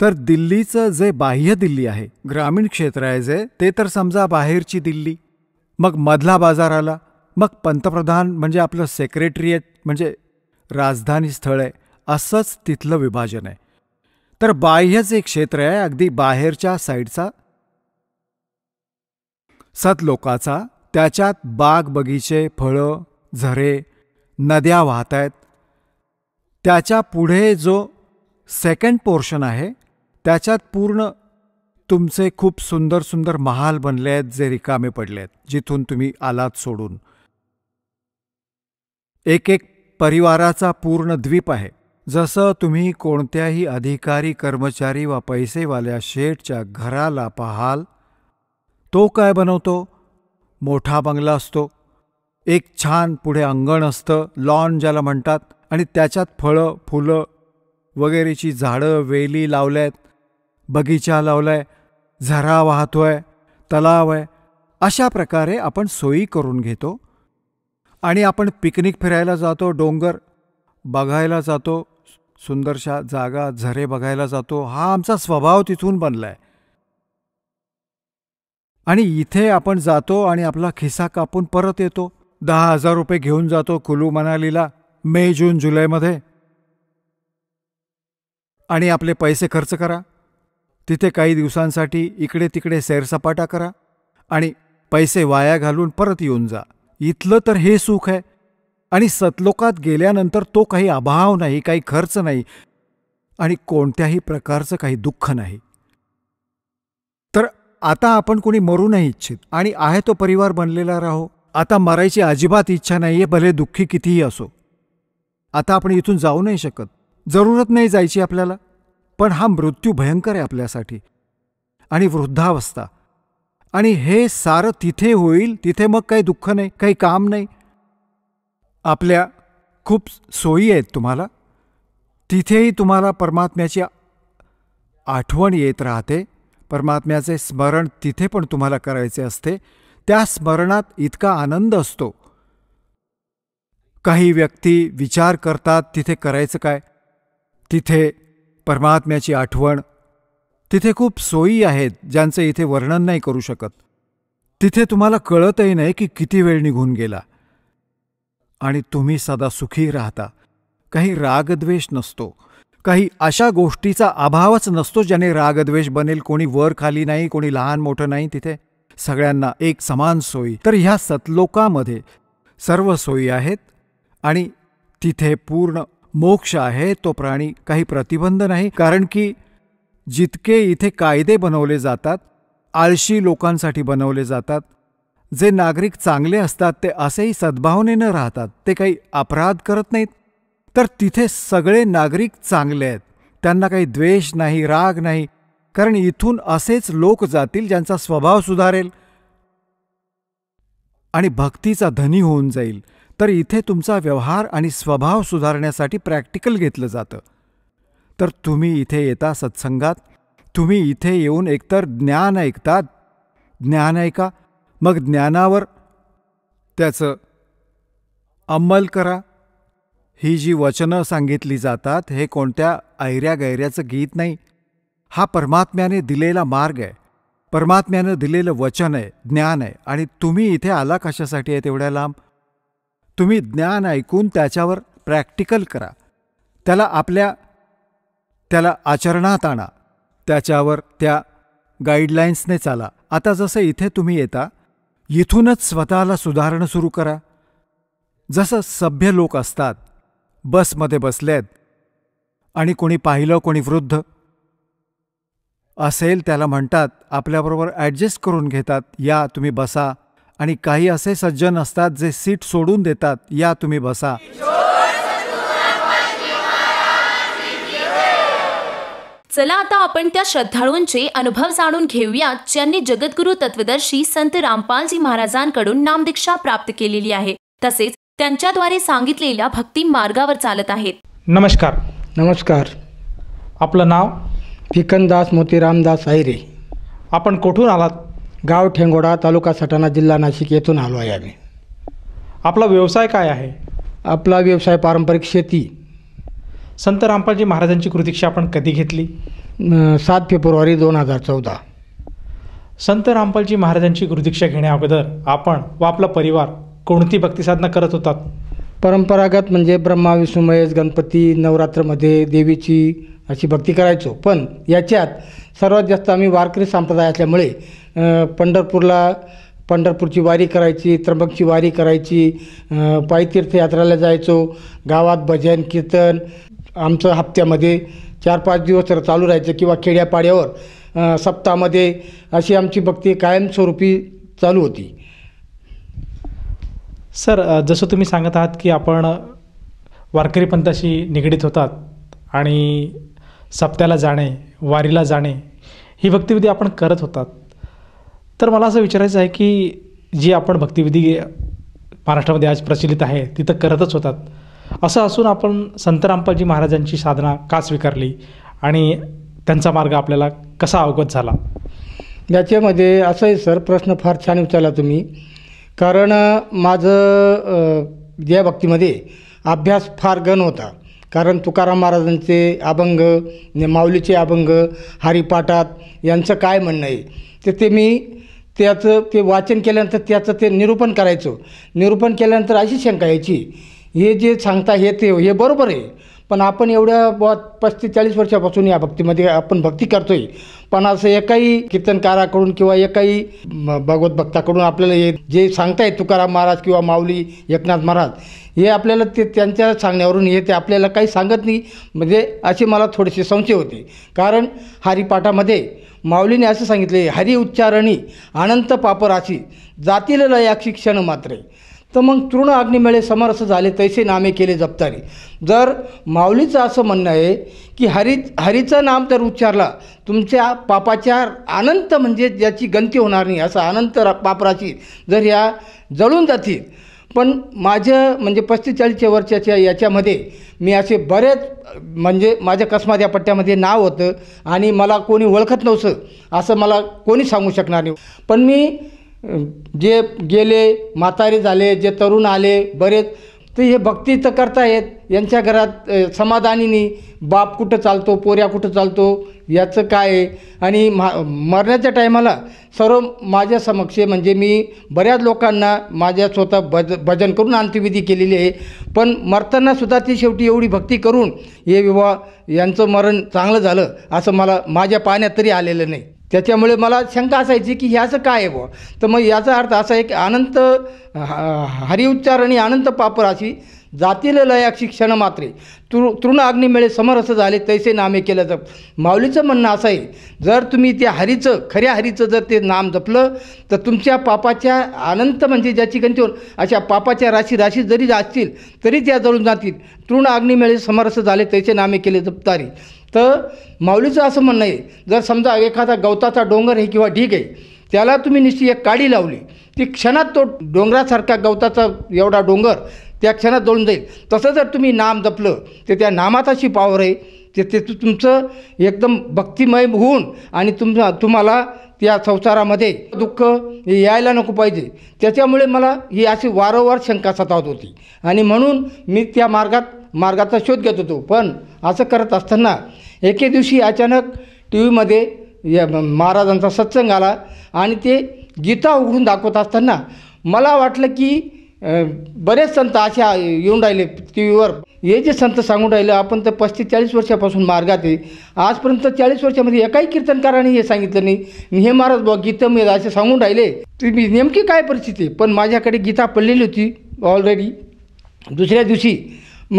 तर दिल्लीचं जे बाह्य दिल्ली आहे, ग्रामीण क्षेत्र आहे जे, ते तर समजा बाहेरची दिल्ली. मग मधला बाजार आला, मग पंतप्रधान म्हणजे आपलं सेक्रेटरिएट म्हणजे राजधानी स्थळ आहे, असंच तिथलं विभाजन आहे. तर बाह्यच एक क्षेत्र आहे, अगदी बाहेरच्या साईडचा सतलोकाचा. त्याच्यात बाग बगीचे, फळं, झरे, नद्या वाहत आहेत. त्याच्या पुढे जो सेकंड पोर्शन आहे, त्याच्यात पूर्ण तुमचे खूप सुंदर सुंदर महाल बनले आहेत, जे रिकामे पडले आहेत, जिथून तुम्ही आलात सोडून. एक एक परिवाराचा पूर्ण द्वीप आहे. जसं तुम्ही कोणत्याही अधिकारी, कर्मचारी वा पैसेवाल्या शेठच्या घराला पाहाल, तो काय बनवतो? मोठा बंगला असतो, एक छान पुढे अंगण असतं, लॉन ज्याला म्हणतात, आणि त्याच्यात फळं, फुलं वगैरेची झाडं, वेली लावल्यात, बगीचा लावलाय, झरा वाहतोय, तलाव आहे. अशा प्रकारे आपण सोयी करून घेतो. आणि आपण पिकनिक फिरायला जातो, डोंगर बघायला जातो, सुंदरशा जागा, झरे बघायला जातो. हा आमचा स्वभाव तिथून बनलाय. आणि इथे आपण जातो आणि आपला खिसा कापून परत येतो. 10,000 रुपये घेऊन जातो कुलू मनालीला मे, जून, जुलैमध्ये, आणि आपले पैसे खर्च करा. तिथे काही दिवसांसाठी इकडे तिकडे सैरसपाटा करा आणि पैसे वाया घालून परत येऊन जा. इथलं तर हे सुख आहे. आणि सतलोकात गेल्यानंतर तो काही अभाव नाही, काही खर्च नाही आणि कोणत्याही प्रकारचं काही दुःख नाही. तर आता आपण कोणी मरू नाही इच्छित आणि आहे तो परिवार बनलेला राहो. आता मरायची अजिबात इच्छा नाहीये, भले दुःखी कितीही असो. आता आपण इथून जाऊ नाही शकत, जरूरत नाही जायची आपल्याला. पण हा मृत्यू भयंकर आहे आपल्यासाठी, आणि वृद्धावस्था, आणि हे सारं तिथे होईल. तिथे मग काही दुःख नाही, काही काम नाही. आपल्या खूप सोयी आहेत तुम्हाला. तिथेही तुम्हाला परमात्म्याची आठवण येत राहते. परमात्म्याचे स्मरण तिथे पण तुम्हाला करायचे असते. त्या स्मरणात इतका आनंद असतो. काही व्यक्ती विचार करतात तिथे करायचं काय, तिथे परमात्म्याची आठवण, तिथे खूप सोयी आहेत ज्यांचं इथे वर्णन नाही करू शकत. तिथे तुम्हाला कळतही नाही की किती वेळ निघून गेला, आणि तुम्ही सदा सुखी राहता. काही रागद्वेष नसतो, काही अशा गोष्टीचा अभावच नसतो ज्याने रागद्वेष बनेल. कोणी वर खाली नाही, कोणी लहान मोठं नाही. तिथे सगळ्यांना एक समान सोयी. तर ह्या सतलोकामध्ये सर्व सोयी आहेत आणि तिथे पूर्ण मोक्ष आहे. तो प्राणी काही प्रतिबंध नाही, कारण की जितके इथे कायदे बनवले जातात, आळशी लोकांसाठी बनवले जातात. जे नागरिक चांगले असतात ते असेही सद्भावनेनं राहतात, ते काही अपराध करत नाहीत. तर तिथे सगळे नागरिक चांगले आहेत, त्यांना काही द्वेष नाही, राग नाही, कारण इथून असेच लोक जातील ज्यांचा स्वभाव सुधारेल आणि भक्तीचा धनी होऊन जाईल. तर इथे तुमचा व्यवहार आणि स्वभाव सुधारण्यासाठी प्रॅक्टिकल घेतलं जातं. तर तुम्ही इथे येता सत्संगात, तुम्ही इथे येऊन एकतर ज्ञान ऐकतात, ज्ञान ऐका, मग ज्ञानावर त्याचं अंमल करा. ही जी वचनं सांगितली जातात हे कोणत्या ऐऱ्या-गैऱ्याचं गीत नाही. हा परमात्म्याने दिलेला मार्ग आहे, परमात्म्यानं दिलेलं वचन आहे, ज्ञान आहे. आणि तुम्ही इथे आला कशासाठी आहे तेवढ्या लांब? तुम्ही ज्ञान ऐकून त्याच्यावर प्रॅक्टिकल करा, त्याला आचरणात आणा, त्याच्यावर त्या गाईडलाईन्सने चाला. आता जसं इथे तुम्ही येता, इथूनच स्वतःला सुधारणं सुरू करा. जसं सभ्य लोक असतात, बसमध्ये बसलेत आणि कोणी पाहिलं, कोणी वृद्ध असेल त्याला म्हणतात, आपल्याबरोबर ॲडजस्ट करून घेतात, या तुम्ही बसा. आणि काही असे सज्जन असतात जे सीट सोडून देतात, या तुम्ही बसा. चला आता आपण त्या श्रद्धाळूंचे अनुभव जाणून घेऊयात ज्यांनी जगद्गुरु तत्वदर्शी संत रामपालजी महाराजांकडून नामदीक्षा प्राप्त केलेली आहे, तसेच त्यांच्याद्वारे सांगितलेल्या भक्ती मार्गावर चालत आहेत. नमस्कार. नमस्कार. आपलं नाव? भिकनदास मोतीरामदास आहिरे. आपण कुठून आलात? गाव ठेंगोडा, तालुका सटाणा, जिल्हा नाशिक येथून आलो आहे आम्ही. आपला व्यवसाय काय आहे? आपला व्यवसाय पारंपरिक शेती. संत रामपालजी महाराजांची गुरुदीक्षा आपण कधी घेतली? 7 फेब्रुवारी 2014. संत रामपालजी महाराजांची गुरुदीक्षा घेण्या अगोदर आपण व आपला परिवार कोणती भक्तिसाधना करत होतात? परंपरागत म्हणजे ब्रह्मा, विष्णू, महेश, गणपती, नवरात्रमध्ये देवीची अशी भक्ती करायचो. पण याच्यात सर्वात जास्त आम्ही वारकरी संप्रदाय असल्यामुळे पंढरपूरची वारी करायची, त्र्यंबकची वारी करायची, पायी तीर्थयात्रेला जायचो. गावात भजन कीर्तन आमचं हप्त्यामध्ये 4-5 दिवस तर चालू राहायचं, किंवा खेड्यापाड्यावर सप्ताहामध्ये अशी आमची भक्ती कायमस्वरूपी चालू होती. सर, जसं तुम्ही सांगत आहात की आपण वारकरी पंथाशी निगडीत होतात, आणि सप्त्याला जाणे, वारीला जाणे ही भक्तिविधी आपण करत होतात. तर मला असं विचारायचं आहे की जी आपण भक्तिविधी महाराष्ट्रामध्ये आज प्रचलित आहे तिथं करतच होतात, असं असून आपण संत रामपालजी महाराजांची साधना का स्वीकारली आणि त्यांचा मार्ग आपल्याला कसा अवगत झाला? याच्यामध्ये असं आहे सर, प्रश्न फार छान विचारला तुम्ही. कारण माझं या भक्तीमध्ये अभ्यास फार गण होता. कारण तुकाराम महाराजांचे अभंग, माऊलीचे अभंग, हरिपाठात यांचं काय म्हणणं आहे ते मी त्याचं ते वाचन केल्यानंतर त्याचं ते निरूपण करायचो. निरूपण केल्यानंतर अशी शंका यायची, हे जे सांगता हे बरोबर आहे, पण आपण एवढ्या 35-40 वर्षापासून या भक्तीमध्ये आपण भक्ती करतो आहे, पण असं एकाही कीर्तनकाराकडून किंवा एकाही भगवत भक्ताकडून आपल्याला हे जे सांगतायत तुकाराम महाराज किंवा माऊली एकनाथ महाराज, हे आपल्याला ते त्यांच्या सांगण्यावरून हे ते आपल्याला काही सांगत नाही. म्हणजे असे मला थोडेसे संशय होते. कारण हरिपाठामध्ये माऊलीने असं सांगितले, हरि उच्चारणी अनंत पापराशी जातील लयाक्षी क्षण मात्रे. तर मग तृण अग्निमेळे समरस झाले तैसे नामे केले जपतारी. जर माऊलीचं असं म्हणणं आहे की हरीचं नाम जर उच्चारला तुमच्या पापाच्या अनंत, म्हणजे ज्याची गणती होणार नाही, असं अनंत पापराशी जर या जळून जातील. पण माझं म्हणजे 35-40 वर्षाच्या याच्यामध्ये मी असे बरेच, म्हणजे माझ्या कसमाद्या पट्ट्यामध्ये नाव होतं आणि मला कोणी ओळखत नव्हतं असं मला कोणी सांगू शकणार नाही. पण मी जे गेले म्हातारे झाले, जे तरुण आले बरेच, तर हे भक्ती तर करतायत. यांच्या घरात समाधानीनी बाप कुठं चालतो, पोऱ्या कुठं चालतो याचं काय आहे. आणि मरण्याच्या टायमाला सर्व माझ्या समक्ष, म्हणजे मी बऱ्याच लोकांना माझ्या स्वतः भजन करून अंत्यविधी केलेली आहे. पण मरतानासुद्धा ती शेवटी एवढी भक्ती करून हे विवाह यांचं मरण चांगलं झालं असं मला माझ्या पाहण्यात तरी आलेलं नाही. त्याच्यामुळे मला शंका असायची की ह्याचं काय आहे बुवा. तर मग याचा अर्थ असा आहे की अनंत हरिउच्चारणी अनंत पापराशी जातील लयाक्षी क्षण मात्रे तृण अग्निमेळे समरस झाले तैसे नामे केलं जप. माऊलीचं म्हणणं असं आहे, जर तुम्ही त्या हरीचं, खऱ्या हरीचं जर ते नाम जपलं तर तुमच्या पापाच्या अनंत, म्हणजे ज्याची गणती होऊन अशा पापाच्या राशी जरी असतील तरी त्या जळून जातील. तृण अग्निमेळे समरस झाले तैसे नामे केले जपतारी. तर माऊलीचं असं म्हणणं आहे, जर समजा एखादा गवताचा डोंगर आहे किंवा ढीग आहे, त्याला तुम्ही नुसती एक काडी लावली, ती क्षणात तो डोंगरासारखा गवताचा एवढा डोंगर त्या क्षणात जळून जाईल. तसं जर तुम्ही नाम जपलं तर त्या नामात अशी पावर आहे, ते तुमचं एकदम भक्तिमय होऊन आणि तुम्हाला त्या संसारामध्ये दुःख यायला नको पाहिजे. त्याच्यामुळे मला ही अशी वारंवार शंका सतावत होती आणि म्हणून मी त्या मार्गाचा शोध घेत होतो. पण असं करत असताना एके दिवशी अचानक टी व्हीमध्ये महाराजांचा सत्संग आला आणि ते गीता उघडून दाखवत असताना मला वाटलं की बरेच संत अशा येऊन राहिले टी व्हीवर. हे जे संत सांगून राहिलं, आपण तर 35-40 वर्षापासून मार्गात आहे, आजपर्यंत 40 वर्षामध्ये एकाही कीर्तनकाराने हे सांगितलं नाही. हे महाराज बुवा गीतेमध्ये असे सांगून राहिले, तुम्ही नेमकी काय परिस्थिती. पण माझ्याकडे गीता पडलेली होती ऑलरेडी दुसऱ्या दिवशी,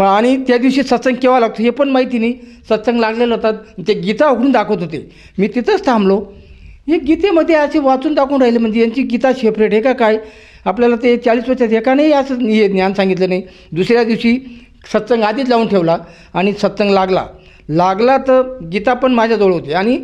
आणि त्या दिवशी सत्संग केव्हा लागतो हे पण माहिती नाही. सत्संग लागलेला होता, ते गीता उघडून दाखवत होते. मी तिथंच थांबलो. हे गीतेमध्ये असे वाचून दाखवून राहिले, म्हणजे यांची गीता सेपरेट आहे का काय. आपल्याला ते 40 वर्षात एका नाही असं हे ज्ञान सांगितलं नाही. दुसऱ्या दिवशी सत्संग आधीच लावून ठेवला आणि सत्संग लागला तर गीता पण माझ्याजवळ होती आणि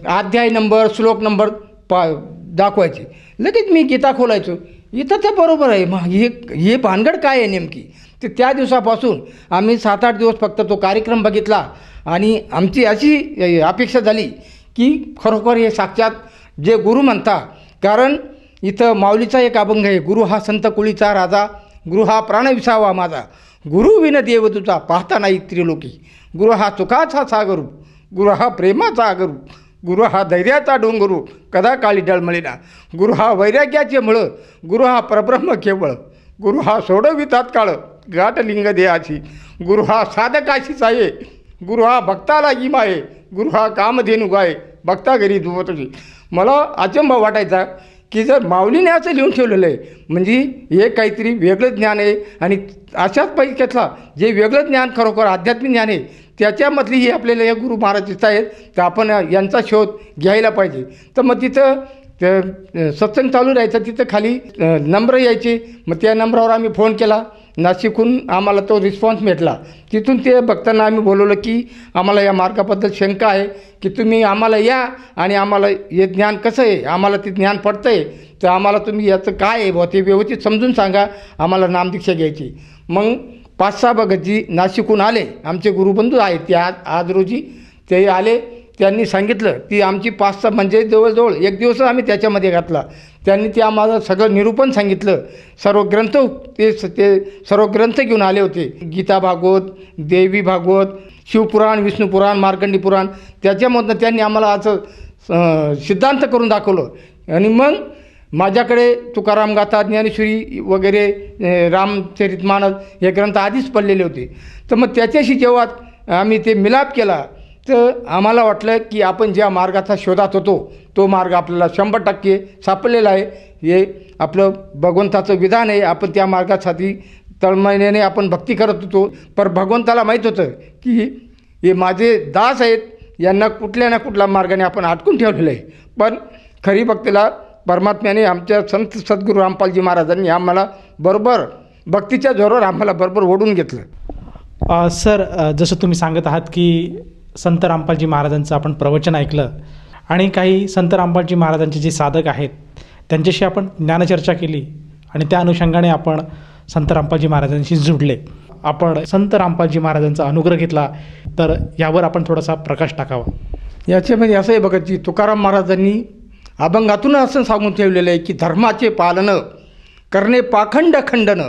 अध्याय नंबर, श्लोक नंबर दाखवायचे. लगेच मी गीता खोलायचो, इथं तर बरोबर आहे. मग हे भानगड काय आहे नेमकी. ते त्या दिवसापासून आम्ही 7-8 दिवस फक्त तो कार्यक्रम बघितला आणि आमची अशी अपेक्षा झाली की खरोखर हे साक्षात जे गुरु म्हणता. कारण इथं माऊलीचा एक अभंग आहे, गुरु हा संत कुळीचा राजा, गुरु हा प्राण विसावा माझा, गुरु विन देव तुझा पाहता नाही त्रिलोकी, गुरु हा सुखाचा सागरू, गुरु हा प्रेमाचा आगरू, गुरु हा धैर्याचा डोंगरू, कदा काळी डळमळीना, गुरु हा वैराग्याचे मुळं, गुरु हा परब्रह्म केवळ, गुरु हा सोडवितात काळ गाठलिंग देहाची, गुरु हा साधकाशी साये, गुरु हा भक्ताला इमाये, गुरु हा कामधेनु गाय भक्ता घरी दुवतची. मला अचंब वाटायचा की जर माऊलीने असं लिहून ठेवलेलं आहे म्हणजे हे काहीतरी वेगळं ज्ञान आहे. आणि अशाच पैकीतला जे वेगळं ज्ञान खरोखर आध्यात्मिक ज्ञान आहे त्याच्यामधली ही आपल्याला हे गुरु महाराज दिसत आहेत, तर आपण यांचा शोध घ्यायला पाहिजे. तर मग तिथं सत्संग चालू राहायचा, तिथं खाली नंबर यायचे. मग त्या नंबरावर आम्ही फोन केला नाशिकहून आम्हाला तो रिस्पॉन्स भेटला. तिथून ते भक्तांना आम्ही बोलवलं की आम्हाला या मार्गाबद्दल शंका आहे की तुम्ही आम्हाला या आणि आम्हाला हे ज्ञान कसं आहे, आम्हाला ते ज्ञान पडतं आहे, तर आम्हाला तुम्ही याचं काय आहे बुवा ते व्यवस्थित समजून सांगा, आम्हाला नामदीक्षा घ्यायची. मग 5-6 भगतजी नाशिकहून आले, आमचे गुरुबंधू आहेत ते आज रोजी ते आले. त्यांनी सांगितलं ती आमची 5-6 म्हणजे जवळजवळ एक दिवस आम्ही त्याच्यामध्ये घातला. त्यांनी ते आम्हाला सगळं निरूपण सांगितलं. सर्व ग्रंथ ते सर्व ग्रंथ घेऊन आले होते. गीता भागवत, देवी भागवत, शिवपुराण, विष्णुपुराण, मार्कंडी पुराण, त्याच्यामधनं त्यांनी आम्हाला असं सिद्धांत करून दाखवलं. आणि मग माझ्याकडे तुकाराम गाथा, ज्ञानेश्वरी वगैरे, रामचरितमानस हे ग्रंथ आधीच पडलेले होते. तर मग त्याच्याशी जेव्हा आम्ही ते मिलाप केला तर आम्हाला वाटलं की आपण ज्या मार्गाचा शोधात होतो तो मार्ग आपल्याला 100% सापडलेला आहे. हे आपलं भगवंताचं विधान आहे. आपण त्या मार्गासाठी तळमळीने आपण भक्ती करत होतो. पर भगवंताला माहीत होतं की हे माझे दास आहेत, यांना कुठल्या ना कुठल्या मार्गाने आपण अटकून ठेवलेलं आहे. पण खरी भक्तीला परमात्म्याने आमच्या संत सद्गुरू रामपालजी महाराजांनी आम्हाला बरोबर भक्तीच्या जोरावर आम्हाला बरोबर ओढून घेतलं. सर, जसं तुम्ही सांगत आहात की संत रामपालजी महाराजांचं आपण प्रवचन ऐकलं आणि काही संत रामपालजी महाराजांचे जे साधक आहेत त्यांच्याशी आपण ज्ञानचर्चा केली आणि त्या अनुषंगाने आपण संत रामपालजी महाराजांशी जुडले. आपण संत रामपालजी महाराजांचा अनुग्रह घेतला, तर यावर आपण थोडासा प्रकाश टाकावा. याच्यामध्ये असं आहे बघा की तुकाराम महाराजांनी अभंगातून असं सांगून ठेवलेलं आहे की धर्माचे पालन करणे पाखंड खंडन,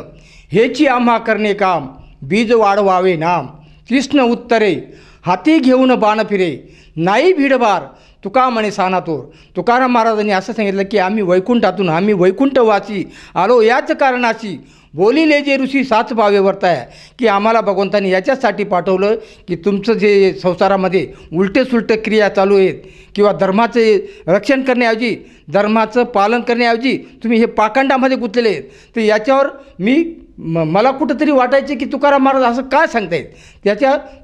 हेची आम्हा करणे काम, बीज वाढवावे नाम, कृष्ण उत्तरे हाती घेऊन बाण फिरे, नाही भीडभार तुका म्हणे सानातोर. तुकाराम महाराजांनी असं सांगितलं की आम्ही वैकुंठातून, आम्ही वैकुंठवासी आलो याच कारणाची, बोलिले जे ऋषी साच भावे वर्ताय, की आम्हाला भगवंतांनी याच्यासाठी पाठवलं की तुमचं जे संसारामध्ये उलटे सुलटे क्रिया चालू आहेत किंवा धर्माचे रक्षण करण्याऐवजी, धर्माचं पालन करण्याऐवजी तुम्ही हे पाखंडामध्ये गुंतलेले आहेत. तर याच्यावर मला कुठंतरी वाटायचे की तुकाराम महाराज असं काय सांगतायत.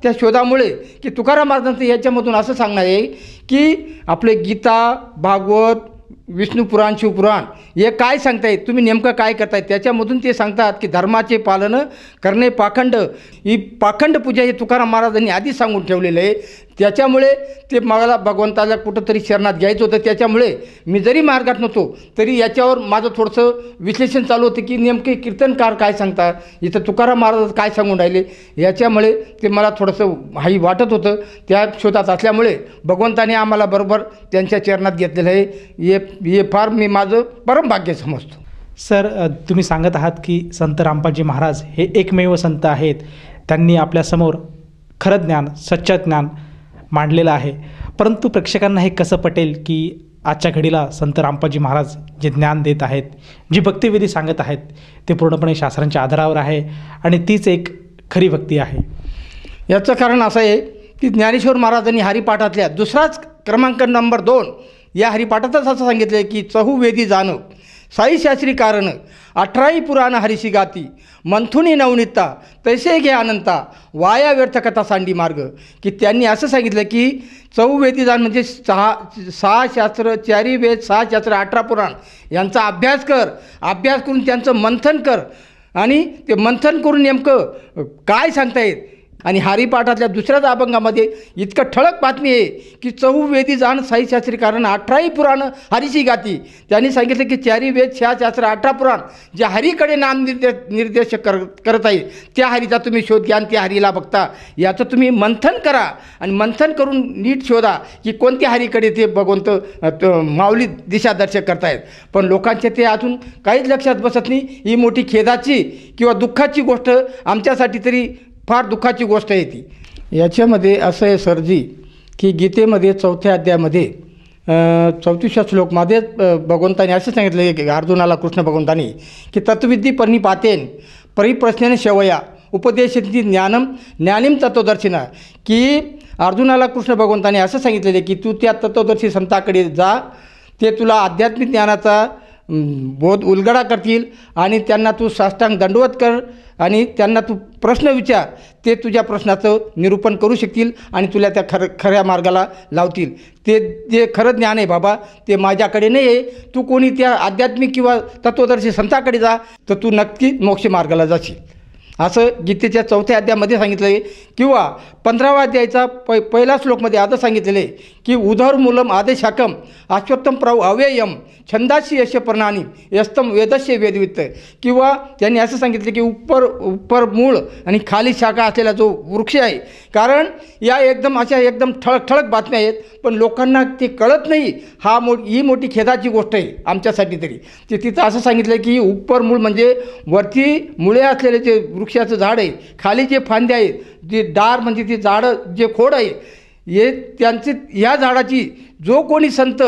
त्या शोधामुळे की तुकाराम महाराजांचं याच्यामधून असं सांगणार आहे की आपले गीता, भागवत, विष्णुपुराण, शिवपुराण हे काय सांगतायत, तुम्ही नेमकं काय करतायत. त्याच्यामधून ते सांगतात की धर्माचे पालन करणे पाखंड, ही पाखंड पूजा हे तुकाराम महाराजांनी आधीच सांगून ठेवलेलं आहे. त्याच्यामुळे ते मला भगवंताला कुठंतरी शरणात घ्यायचं होतं. त्याच्यामुळे मी जरी मार्गात नव्हतो तरी याच्यावर माझं थोडंसं विश्लेषण चालू होतं की नेमके कीर्तनकार काय सांगतात, इथं तुकाराम महाराज काय सांगून राहिले. याच्यामुळे ते मला थोडंसं हाई वाटत होतं. त्या शोधात असल्यामुळे भगवंताने आम्हाला बरोबर त्यांच्या चरणात घेतलेलं आहे. हे फार मी माझं परम भाग्य समजतो. सर, तुम्ही सांगत आहात की संत रामपालजी महाराज हे एकमेव संत आहेत, त्यांनी आपल्यासमोर खरं ज्ञान, सच्चं ज्ञान मांडलेलं आहे. परंतु प्रेक्षकांना हे कसं पटेल की आजच्या घडीला संत रामपालजी महाराज जे ज्ञान देत आहेत, जी भक्तिविधी सांगत आहेत, ते पूर्णपणे शास्त्रांच्या आधारावर आहे आणि तीच एक खरी भक्ती आहे. याचं कारण असं आहे की ज्ञानेश्वर महाराजांनी हरिपाठातल्या दुसराच क्रमांक नंबर 2 या हरिपाठातच असं सांगितलं आहे की चहुवेदी जाणं, साई शास्त्री कारण, 18 पुराण हरिशी गाती, मंथुनी नवनीता, तैसे घे अनंता, वाया व्यर्थ कथा सांडी मार्ग. की त्यांनी असं सांगितलं की चहुवेदी जाण म्हणजे 6 शास्त्र, 4 वेद, 6 शास्त्र, 18 पुराण यांचा अभ्यास कर. अभ्यास करून त्यांचं मंथन कर आणि ते मंथन करून नेमकं काय सांगतायत. आणि हरिपाठातल्या दुसऱ्याच अभंगामध्ये इतकं ठळक बातमी आहे की चहुवेदी जाण साई शास्त्री कारण, 18 पुराण हरिशी गाती. त्यांनी सांगितलं की 4 वेद, 6 शास्त्र, 18 पुराण जे हरीकडे नाम निर्देश करत आहे त्या हरीचा तुम्ही शोध घ्या आणि त्या हरीला बघता. याचं तुम्ही मंथन करा आणि मंथन करून नीट शोधा की कोणत्या हरीकडे ते भगवंत माऊली दिशादर्शक करतायत. पण लोकांचे ते अजून काहीच लक्षात बसत नाही. ही मोठी खेदाची किंवा दुःखाची गोष्ट आमच्यासाठी तरी फार दुःखाची गोष्ट आहे ती. याच्यामध्ये असं आहे सरजी की गीतेमध्ये 4थ्या अध्यायामध्ये 34 श्लोकमध्ये भगवंताने असं सांगितलं की अर्जुनाला कृष्ण भगवंताने की तत्विद्धी परिपातेन परिप्रश्नेन शेवया उपदेशती ज्ञानीम तत्वदर्शिना. की अर्जुनाला कृष्ण भगवंताने असं सांगितलेलं की तू त्या तत्वदर्शी संताकडे जा, ते तुला आध्यात्मिक ज्ञानाचा बोध उलगडा करतील आणि त्यांना तू साष्टांग दंडवत कर आणि त्यांना तू प्रश्न विचार. ते तुझ्या प्रश्नाचं निरूपण करू शकतील आणि तुला त्या खऱ्या मार्गाला लावतील. ते जे खरं ज्ञान आहे बाबा ते माझ्याकडे नाही आहे. तू कोणी त्या आध्यात्मिक किंवा तत्वदर्शी संताकडे जा तर तू नक्की मोक्ष मार्गाला जाशील. असं गीतेच्या 4थ्या अध्यायामध्ये सांगितलं आहे. किंवा 15व्या अध्यायाचा पहिला श्लोकमध्ये असं सांगितलेलं आहे की उधर मूलम आदेशाकम अश्वत्थम प्रव अव्ययम छंदाशी यश प्रणानी यस्तम वेदस्य वेदवित्त. किंवा त्यांनी असं सांगितलं की उपर मूळ आणि खाली शाखा असलेला जो वृक्ष आहे. कारण या एकदम ठळक ठळक बातम्या आहेत, पण लोकांना ते कळत नाही. ही मोठी खेदाची गोष्ट आहे आमच्यासाठी तरी. ते तिथं असं सांगितलं की उपर मूळ म्हणजे वरती मुळे असलेले जे वृक्षाचं झाड आहे, खाली जे फांद्या आहेत, जे डार म्हणजे ते झाडं जे खोड आहे, हे त्यांचे ह्या झाडाची जो कोणी संत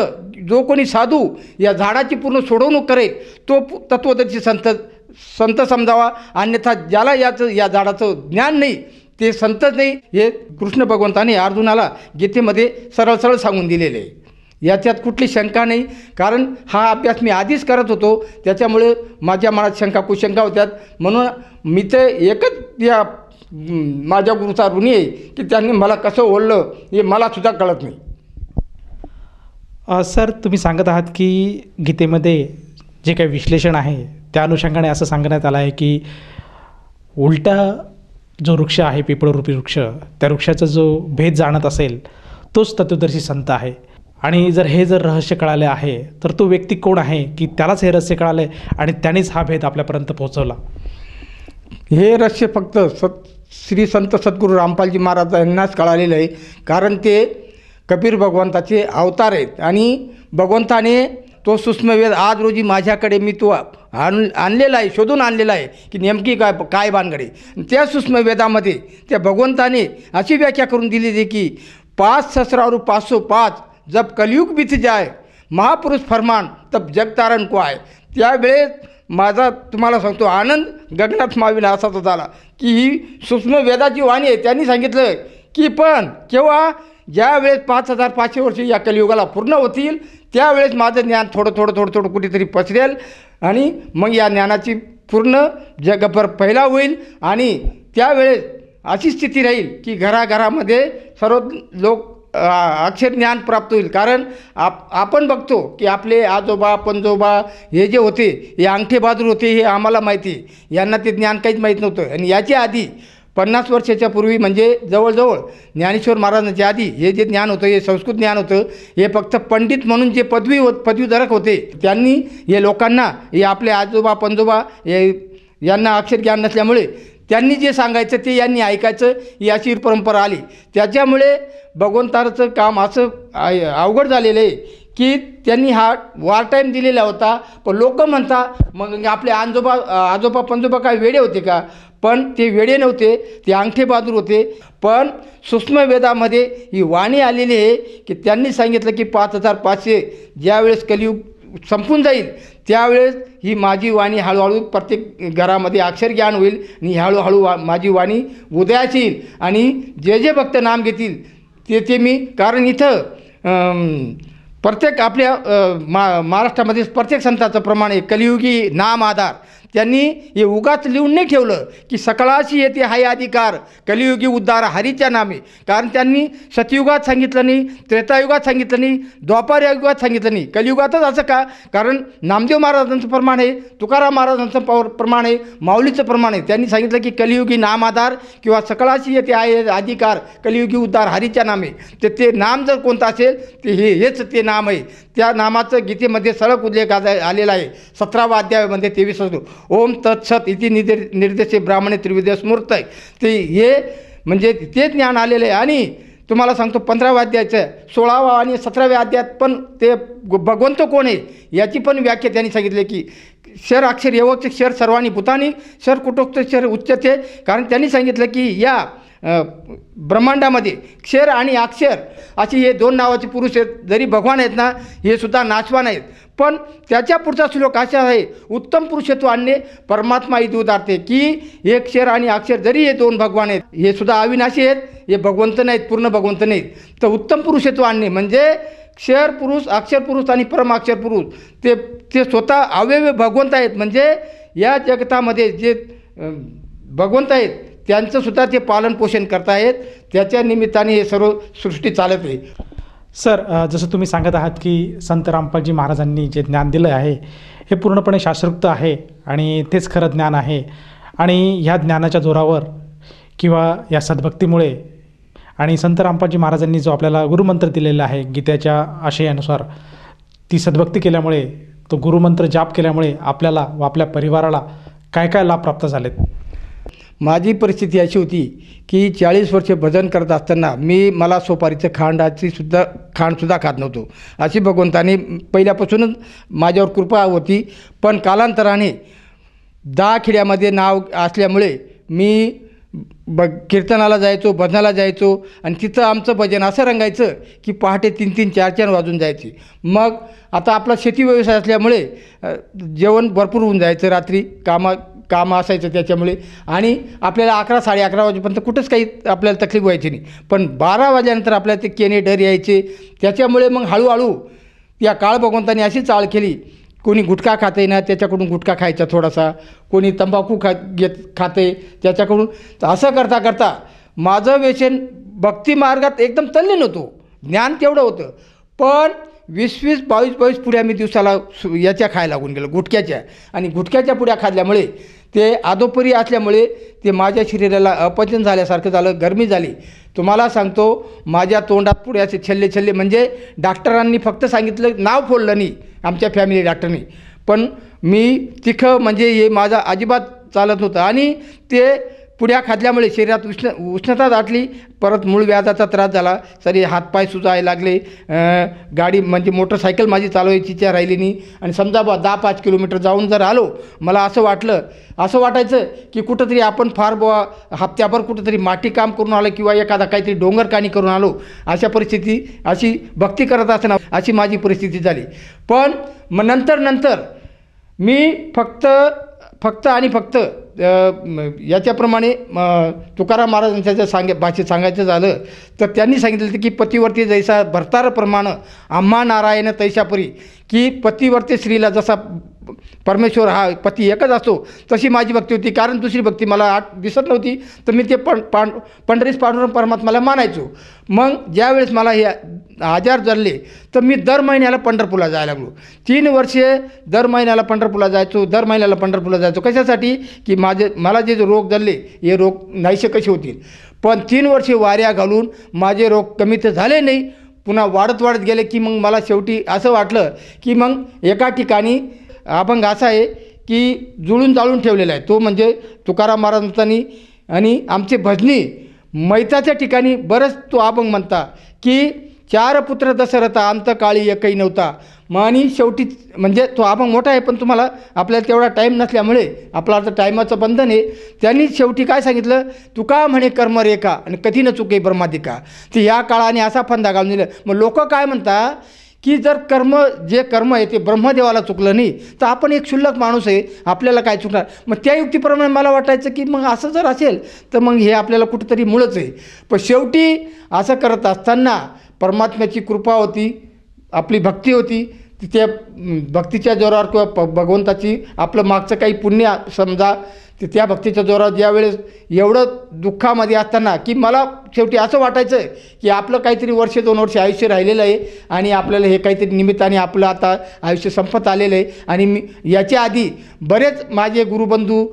जो कोणी साधू या झाडाची पूर्ण सोडवणूक करेल तो तत्वदर्शी संत समजावा. अन्यथा ज्याला या झाडाचं ज्ञान नाही ते संतच नाही. हे कृष्ण भगवंताने अर्जुनाला गीतेमध्ये सरळ सरळ सांगून दिलेले आहे. याच्यात कुठली शंका नाही. कारण हा अभ्यास मी आधीच करत होतो, त्याच्यामुळे माझ्या मनात शंका कुशंका होत्यात. म्हणून मी ते एकच या माझ्या गुरुचा ऋणी आहे की त्यांनी मला कसं ओढलं हे मलासुद्धा कळत नाही. सर, तुम्ही सांगत आहात की गीतेमध्ये जे काही विश्लेषण आहे त्या अनुषंगाने असं सांगण्यात आलं आहे की उलटा जो वृक्ष आहे, पिपळरूपी वृक्ष, त्या वृक्षाचा जो भेद जाणत असेल तोच तत्वदर्शी संत आहे. आणि जर रहस्य कळाले आहे तर तो व्यक्ती कोण आहे की त्यालाच हे रहस्य कळाले आणि त्यानेच हा भेद आपल्यापर्यंत पोहोचवला. हे रहस्य फक्त श्री संत सद्गुरू रामपालजी महाराज यांनाच कळालेलं आहे. कारण ते कबीर भगवंताचे अवतार आहेत आणि भगवंताने तो सूक्ष्मवेद आज रोजी माझ्याकडे मी तो आणलेला आहे, शोधून आणलेला आहे की नेमकी काय भानगडे. त्या सूक्ष्मवेदामध्ये त्या भगवंताने अशी व्याख्या करून दिलेली आहे की 5 सहस्रारू 505 जब कलयुग बीत जाए महापुरुष फरमान तब जगतारण को आहे. त्यावेळेस माझा तुम्हाला सांगतो आनंद गगनात माविला असाच झाला की ही सूक्ष्मवेदाची वाणी आहे. त्यांनी सांगितलं की पण केव्हा ज्यावेळेस 5500 वर्ष या कलियुगाला पूर्ण होतील त्यावेळेस माझं ज्ञान थोडं कुठेतरी पसरेल आणि मग या ज्ञानाची पूर्ण जगभर फैला होईल. आणि त्यावेळेस अशी स्थिती राहील की घराघरामध्ये सर्व लोक अक्षर ज्ञान प्राप्त होईल. कारण आपण बघतो की आपले आजोबा पणजोबा हे जे होते हे अंगठे बहादूर होते, हे आम्हाला माहिती आहे. यांना ते ज्ञान काहीच माहीत नव्हतं. आणि याच्या आधी 50 वर्षाच्या पूर्वी म्हणजे जवळजवळ ज्ञानेश्वर महाराजांच्या आधी हे जे ज्ञान होतं हे संस्कृत ज्ञान होतं. हे फक्त पंडित म्हणून जे पदवीधारक होते त्यांनी हे लोकांना, हे आपले आजोबा पणजोबा यांना अक्षर ज्ञान नसल्यामुळे त्यांनी जे सांगायचं ते यांनी ऐकायचं, ही अशी परंपरा आली. त्याच्यामुळे भगवंताचं काम असं अवघड झालेलं आहे की त्यांनी हा वॉर टाईम दिलेला होता. पण लोक म्हणता मग आपले आजोबा पणजोबा काय वेडे होते का? पण ते वेडे नव्हते, ते अंगठे बहादूर होते. पण सूक्ष्मवेदामध्ये ही वाणी आलेली आहे की त्यांनी सांगितलं की 5500 ज्यावेळेस कलियुग संपून जाईल त्यावेळेस ही माझी वाणी हळूहळू प्रत्येक घरामध्ये अक्षर ज्ञान होईल आणि हळूहळू माझी वाणी उदयास येईल. आणि जे भक्त नाम घेतील ते मी, कारण इथं प्रत्येक आपल्या महाराष्ट्रामध्ये प्रत्येक संताचं प्रमाण आहे कलियुगी नाम आधार. त्यांनी हे उगाच लिहून नाही ठेवलं की सकळाशी येते हाय अधिकार कलियुगी उद्धार हरीच्या नामे. कारण त्यांनी सतयुगात सांगितलं नाही, त्रेतायुगात सांगितलं नाही, द्वापार युगात सांगितलं नाही, कलियुगातच. असं का? कारण नामदेव महाराजांचं प्रमाण आहे, तुकाराम महाराजांचं प्रमाण आहे, माऊलीचं प्रमाण आहे. त्यांनी सांगितलं की कलियुगी नाम आधार किंवा सकळाशी येते हाय अधिकार कलियुगी उद्धार हरीच्या नामे. ते नाम जर कोणतं असेल ते हेच ते नाम आहे. त्या नामाचं गीतेमध्ये सळक उल्लेख आलेला आहे 17व्या अध्यायामध्ये 23 ओम तत्सत इति निर्देशे ब्राह्मणे त्रिविध स्मृत आहे. ते हे म्हणजे ते ज्ञान आलेलं आहे. आणि तुम्हाला सांगतो 15व्या अध्यायाचं 16व्या आणि 17व्या अध्यायात पण ते भगवंत कोण आहे याची पण व्याख्या त्यांनी सांगितली की शर अक्षर एवच शर सर्वांनी भूतानी शर कुटोक्त शर उच्चते. कारण त्यांनी सांगितलं की या ब्रह्मांडामध्ये क्षर आणि अक्षर अशी हे 2 नावाचे पुरुष आहेत. जरी भगवान आहेत ना हे सुद्धा नाशवान आहेत. पण त्याच्या पुढचा श्लोक असा आहे उत्तम पुरुषत्व आणणे परमात्मा इति उदारते की हे क्षर आणि अक्षर जरी हे 2 भगवान आहेत हे सुद्धा अविनाशी आहेत, हे भगवंत नाहीत, पूर्ण भगवंत नाहीत. तर उत्तम पुरुषत्व आणणे म्हणजे क्षर पुरुष अक्षर पुरुष आणि परमाक्षर पुरुष ते स्वतः अवयव भगवंत आहेत. म्हणजे या जगतामध्ये जे भगवंत आहेत त्यांचंसुद्धा ते पालन पोषण करतायत. त्याच्या निमित्ताने हे सर्व सृष्टी चालत आहे. सर, जसं तुम्ही सांगत आहात की संत रामपालजी महाराजांनी जे ज्ञान दिलं आहे हे पूर्णपणे शास्त्रोक्त आहे आणि तेच खरं ज्ञान आहे. आणि ह्या ज्ञानाच्या जोरावर किंवा या सद्भक्तीमुळे आणि संत रामपालजी महाराजांनी जो आपल्याला गुरुमंत्र दिलेला आहे गीतेच्या आशयानुसार, ती सद्भक्ती केल्यामुळे, तो गुरुमंत्र जाप केल्यामुळे आपल्याला व आपल्या परिवाराला काय काय लाभ प्राप्त झालेत? माझी परिस्थिती अशी होती की 40 वर्ष भजन करत असताना मला सोपारीचं खांडसुद्धा खात नव्हतो. अशी भगवंताने पहिल्यापासूनच माझ्यावर कृपा होती. पण कालांतराने 10 खेड्यामध्ये नाव असल्यामुळे मी कीर्तनाला जायचो, भजनाला जायचो आणि तिथं आमचं भजन असं रंगायचं की पहाटे 3-3, 4-4 वाजून जायचे. मग आता आपला शेती व्यवसाय असल्यामुळे जेवण भरपूर होऊन जायचं, रात्री काम असायचं त्याच्यामुळे, आणि आपल्याला 11, 11:30 वाजेपर्यंत कुठंच काही आपल्याला तकलीफ व्हायची नाही. पण 12 वाजल्यानंतर आपल्याला ते केने डर यायचे. त्याच्यामुळे मग हळूहळू या काळ भगवंताने अशी चाळ केली, कोणी गुटखा खाते ना त्याच्याकडून गुटखा खायचा थोडासा, कोणी तंबाखू खाते त्याच्याकडून. असं करता करता माझं व्यसन भक्तिमार्गात एकदम तल्लीन होतो. ज्ञान तेवढं होतं, पण 20-20, 22-22 पुड्या मी दिवसाला याच्या खायला लागून गेलो, गुटख्याच्या. आणि गुटख्याच्या पुड्या खाल्ल्यामुळे ते आदोपरी असल्यामुळे ते माझ्या शरीराला अपचन झाल्यासारखं झालं, गरमी झाली. तुम्हाला सांगतो, माझ्या तोंडात पुढे छल्ले म्हणजे डॉक्टरांनी फक्त सांगितलं, नाव फोडलं नाही आमच्या फॅमिली डॉक्टरनी, पण मी तिखं म्हणजे हे माझा अजिबात चालत नव्हतं. आणि ते पुड्या खाल्ल्यामुळे शरीरात उष्णता दाटली, परत मूळ व्याधाचा त्रास झाला, तरी हातपाय सुजायला लागले, गाडी म्हणजे मोटरसायकल माझी चालवायची इच्छा राहिली नाही. आणि समजा 10-5 किलोमीटर जाऊन जर आलो, मला असं वाटायचं की कुठंतरी आपण फार हप्त्याभर कुठंतरी माती काम करून आलो किंवा एखादा काहीतरी डोंगर काणी करून आलो, अशा परिस्थिती, अशी भक्ती करत असताना अशी माझी परिस्थिती झाली. पण मग नंतर मी फक्त याच्याप्रमाणे तुकाराम महाराजांच्या भाषेत सांगायचं झालं तर त्यांनी सांगितलं की पतिवर्ती जैसा भरतार प्रमाण आम्हा नारायण तैसा परी, की पतिवर्ती स्त्रीला जसा परमेश्वर हा पती एकच असतो तशी माझी भक्ती होती. कारण दुसरी भक्ती मला दिसत नव्हती, तर मी ते पंढरीस पांडुरंग परमात्म्याला मानायचो. मग ज्यावेळेस मला हे आजार जडले तर मी दर महिन्याला पंढरपूरला जायला लागलो. 3 वर्षे दर महिन्याला पंढरपूरला जायचो. कशासाठी? की मला जे रोग जडले हे रोग नाहीसे कसे होतील. पण 3 वर्षे वाऱ्या घालून माझे रोग कमी तर झाले नाही, पुन्हा वाढत गेले. की मग मला शेवटी असं वाटलं की मग एका ठिकाणी अभंग असा आहे की जुळून जाळून ठेवलेला आहे, तो म्हणजे तुकाराम महाराजांनी. आणि आमचे भजनी मैताच्या ठिकाणी बरंच तो अभंग म्हणता की 4 पुत्र दशरथा अंतकाळी एकही नव्हता. आणि शेवटी म्हणजे तो अभंग मोठा आहे, पण तुम्हाला आपल्याला तेवढा टाईम नसल्यामुळे आपला आता टायमाचं बंधन आहे. त्यांनी शेवटी काय सांगितलं, तुका म्हणे कर्म रेखा आणि कधी न चुके ब्रह्मादिका. तर या काळाने असा फंदा घालून दिला. मग लोक काय म्हणतात की जर जे कर्म आहे ते ब्रह्मदेवाला चुकलं नाही तर आपण एक क्षुल्लक माणूस आहे, आपल्याला काय चुकणार. मग त्या युक्तीप्रमाणे मला वाटायचं की मग असं जर असेल तर मग हे आपल्याला कुठंतरी मुळच आहे. पण शेवटी असं करत असताना परमात्म्याची कृपा होती, आपली भक्ती होती. त्या भक्तीच्या जोरावर किंवा भगवंताची आपलं मागचं काही पुण्य समजा, त्या भक्तीच्या जोरावर ज्यावेळेस एवढं दुःखामध्ये असताना की मला शेवटी असं वाटायचं की आपलं काहीतरी 1-2 वर्ष आयुष्य राहिलेलं आहे आणि आपल्याला हे काहीतरी निमित्ताने आपलं आता आयुष्य संपत आलेलं आहे. आणि मी याच्या आधी बरेच माझे गुरुबंधू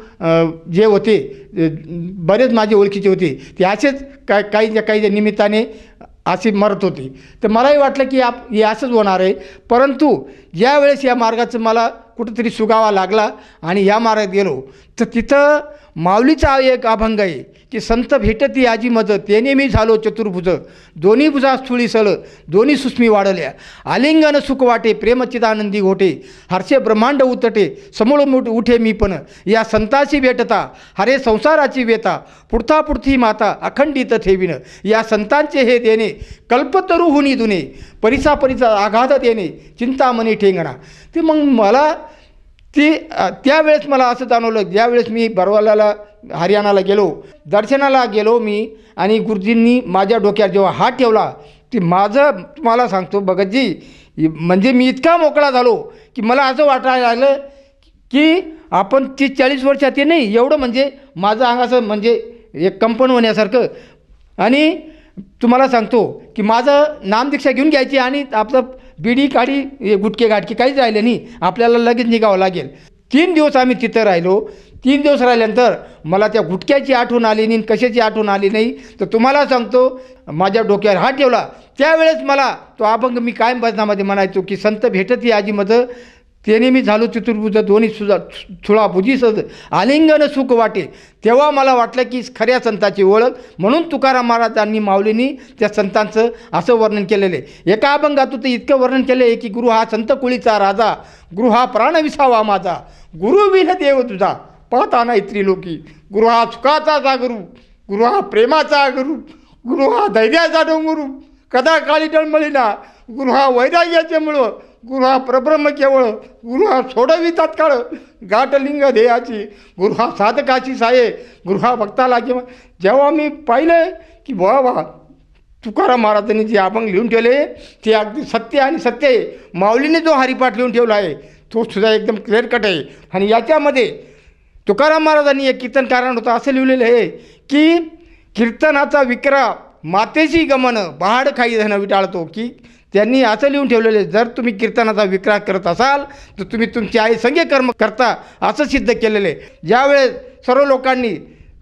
जे होते, बरेच माझे ओळखीचे होते, ते असेच काही निमित्ताने असे मरत होते. तर मलाही वाटलं की हे असंच होणार आहे. परंतु ज्यावेळेस या मार्गाचं मला कुठंतरी सुगावा लागला आणि या मार्गात गेलो तर तिथं माऊलीचा एक अभंग आहे की संत भेटती आजी मज तेने मी झालो चतुर्भुज, दोन्ही भुजा स्थुळी सळ दोन्ही सुस्मी वाढल्या, आलिंगन सुख वाटे प्रेमचिदानंदी घोटे, हर्षे ब्रह्मांड उतटे समूळ उठे मी पण, या संताची भेटता हरे संसाराची वेता, पुढता पुढती माता अखंडित ठेवीन, या संतांचे हे देणे कल्पतरुहुनी दुने, परिसा आघात देणे चिंतामणी ठेंगणा. ते मग मला त्यावेळेस मला असं जाणवलं, ज्यावेळेस मी बरवालाला हरियाणाला गेलो, दर्शनाला गेलो मी, आणि गुरुजींनी माझ्या डोक्यावर जेव्हा हात ठेवला ते माझं तुम्हाला सांगतो भगतजी, म्हणजे मी इतका मोकळा झालो की मला असं वाटायला लागलं की आपण 30-40 वर्षात ते नाही एवढं, म्हणजे माझं अंगाचं म्हणजे एक कंपन होण्यासारखं. आणि तुम्हाला सांगतो की माझं नामदीक्षा घेऊन घ्यायची आणि आपलं बिडी काडी गुटके गाटके काहीच राहिले नाही, आपल्याला लगेच निघावं लागेल. 3 दिवस आम्ही तिथं राहिलो. 3 दिवस राहिल्यानंतर मला त्या गुटख्याची आठवण आली नाही, कशाची आठवण आली नाही. तर तुम्हाला सांगतो, माझ्या डोक्यावर हात ठेवला त्यावेळेस मला तो अभंग मी कायम भजनामध्ये म्हणायचो की संत भेटत ही आजी मद, तेने मी झालो चतुर्भुज दोन्ही सुळा भुजी सज आलिंगन सुख वाटे. तेव्हा मला वाटलं की खऱ्या संताची ओळख. म्हणून तुकाराम महाराजांनी माऊलींनी त्या संतांचं असं वर्णन केलेलं आहे. एका अभंगातून ते इतकं वर्णन केलं आहे की गुरु हा संत कुळीचा राजा, गुरु हा प्राण विसावा माझा, गुरु विन देव तुझा पाहता नाही त्रिलोकी, गुरु हा सुखाचा गुरु, गुरु हा प्रेमाचा गुरु, गुरु हा धैर्याचा डोंगुरु, कदा काळी टळमळीना, गुरु हा वैराग्याचे मुळं, गुरु हा परब्रह्म केवळ, गुरु हा सोडवी तात्काळ गाठलिंग ध्येयाची, गुरु हा साधकाची साये, गुरु हा भक्ताला किंवा. जेव्हा मी पाहिलं की वा तुकाराम महाराजांनी जे अभंग लिहून ठेवले ते अगदी सत्य आणि सत्य आहे. माऊलीने जो हरिपाठ लिहून ठेवला आहे तो सुद्धा एकदम क्लिअर कट आहे. आणि याच्यामध्ये तुकाराम महाराजांनी एक कीर्तनकारांना होतं असं लिहिलेलं आहे की कीर्तनाचा विक्रा मातेशी गमन बहाड खाई धन विटाळतो. की त्यांनी असं लिहून ठेवलेलं आहे, जर तुम्ही कीर्तनाचा विक्रा करत असाल तर तुम्ही तुमची आई संगे कर्म करता असं सिद्ध केलेलं आहे. ज्यावेळेस सर्व लोकांनी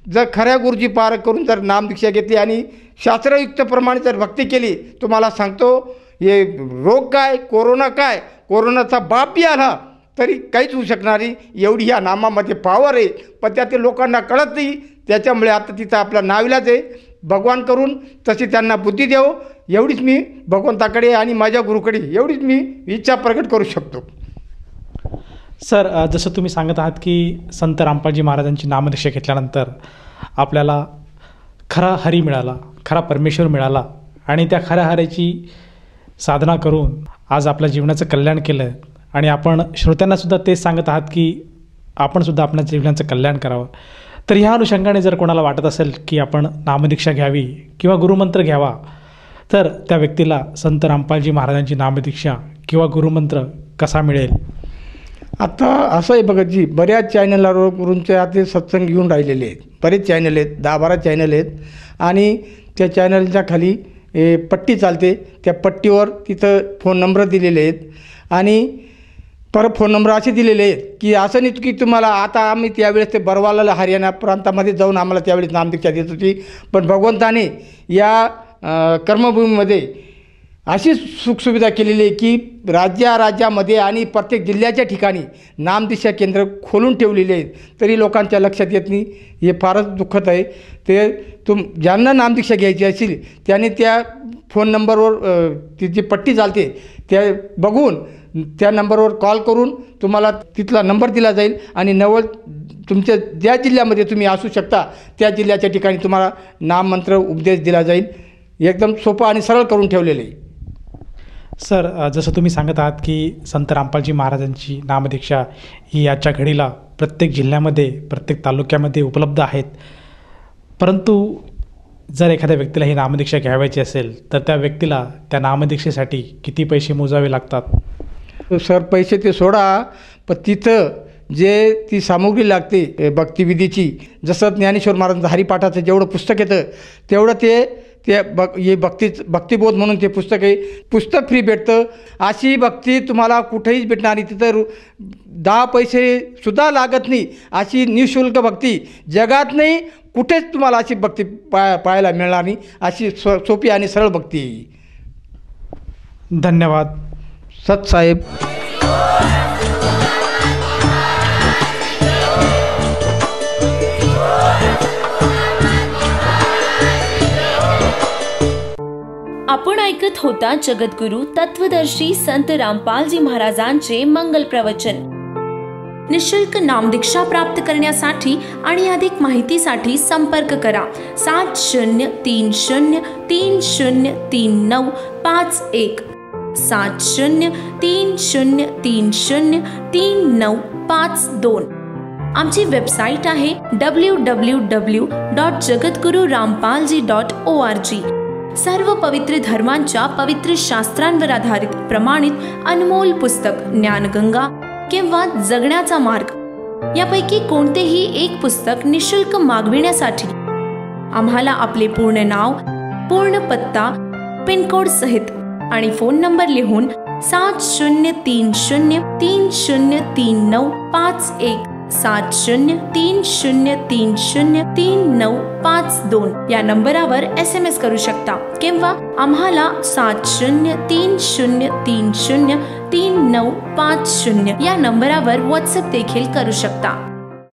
जर खऱ्या गुरुजी पार करून जर नामदीक्षा घेतली आणि शास्त्रयुक्तप्रमाणे जर भक्ती केली, तुम्हाला सांगतो हे रोग काय, कोरोना काय, कोरोनाचा बापही आला तरी काहीच होऊ शकणारी एवढी ह्या नामामध्ये पॉवर आहे. पण त्या ते लोकांना कळत नाही. त्याच्यामुळे आता तिचं आपला नाविलाज आहे. भगवान करून तशी त्यांना बुद्धी देव, एवढीच मी भगवंताकडे आणि माझ्या गुरुकडे एवढीच मी इच्छा प्रकट करू शकतो. सर, जसं तुम्ही सांगत आहात की संत रामपालजी महाराजांची नामदीक्षा घेतल्यानंतर आपल्याला खरा हरी मिळाला, खरा परमेश्वर मिळाला आणि त्या खऱ्या हरीची साधना करून आज आपल्या जीवनाचं कल्याण केलं. आणि आपण श्रोत्यांनासुद्धा तेच सांगत आहात की आपणसुद्धा आपल्या जीवनाचं कल्याण करावं. तर ह्या अनुषंगाने जर कोणाला वाटत असेल की आपण नामदीक्षा घ्यावी किंवा गुरुमंत्र घ्यावा, तर त्या व्यक्तीला संत रामपालजी महाराजांची नामदीक्षा किंवा गुरुमंत्र कसा मिळेल? आता असं आहे बघा जी, बऱ्याच चॅनलला गुरूंचे आता सत्संग घेऊन राहिलेले आहेत. बरेच चॅनल आहेत, 10-12 चॅनल आहेत. आणि त्या चॅनलच्या खाली पट्टी चालते. त्या पट्टीवर तिथं फोन नंबर दिलेले आहेत आणि परत फोन नंबर असे दिलेले आहेत की असं नाही की तुम्हाला आता आम्ही त्यावेळेस ते बरवाला हरियाणा प्रांतामध्ये जाऊन आम्हाला त्यावेळेस नामदीक्षा देत होती. पण भगवंताने या कर्मभूमीमध्ये अशी सुखसुविधा केलेली आहे की राज्यामध्ये आणि प्रत्येक जिल्ह्याच्या ठिकाणी नामदीक्षा केंद्र खोलून ठेवलेली आहेत. तरी लोकांच्या लक्षात येत नाही. हे फारच दुःखद आहे. ते ज्यांना नामदीक्षा घ्यायची असेल त्याने त्या फोन नंबरवर ती जी पट्टी चालते त्या बघून त्या नंबरवर कॉल करून तुम्हाला तिथला नंबर दिला जाईल आणि तुमच्या ज्या जिल्ह्यामध्ये तुम्ही असू शकता त्या जिल्ह्याच्या ठिकाणी तुम्हाला नाममंत्र उपदेश दिला जाईल. एकदम सोपं आणि सरळ करून ठेवलेलं आहे. सर, जसं तुम्ही सांगत आहात की संत रामपालजी महाराजांची नामदीक्षा ही आजच्या घडीला प्रत्येक जिल्ह्यामध्ये, प्रत्येक तालुक्यामध्ये उपलब्ध आहेत. परंतु जर एखाद्या व्यक्तीला ही नामदीक्षा घ्यावायची असेल तर त्या व्यक्तीला त्या नामदीक्षेसाठी किती पैसे मोजावे लागतात? सर, पैसे ते सोडा, पण तिथं जे ती सामुग्री लागते भक्तिविधीची, जसं ज्ञानेश्वर महाराजांचं हरिपाठाचं जेवढं पुस्तक येतं तेवढं हे भक्तिबोध म्हणून ते पुस्तक आहे. पुस्तक फ्री भेटतं. अशी भक्ती तुम्हाला कुठेही भेटणार नाही. तिथं 10 पैसेसुद्धा लागत नाही. अशी निःशुल्क भक्ती जगात नाही कुठेच तुम्हाला अशी भक्ती पाहायला मिळणार नाही. अशी सोपी आणि सरळ भक्ती आहे. धन्यवाद सतसाहेब. आपण ऐकत होता जगद्गुरु तत्वदर्शी संत रामपालजी महाराजांचे मंगल प्रवचन. निशुल्क नामदीक्षा प्राप्त करण्यासाठी आणि अधिक माहितीसाठी संपर्क करा 7030303951 7030303952. आमची वेबसाईट आहे www.jagadgururampalji.org. सर्व पवित्र धर्मांच्या पवित्र शास्त्रांवर आधारित प्रमाणित अनमोल पुस्तक ज्ञानगंगा किंवा जगण्याचा मार्ग यापैकी कोणतेही एक पुस्तक निशुल्क मागविण्यासाठी आम्हाला आपले पूर्ण नाव, पूर्ण पत्ता, पिनकोड सहित आणि फोन नंबर लिहून 7030303951 7030303952 या नंबरावर SMS करू शकता किंवा आम्हाला 7030303950 या नंबरावर व्हॉट्सअप देखील करू शकता.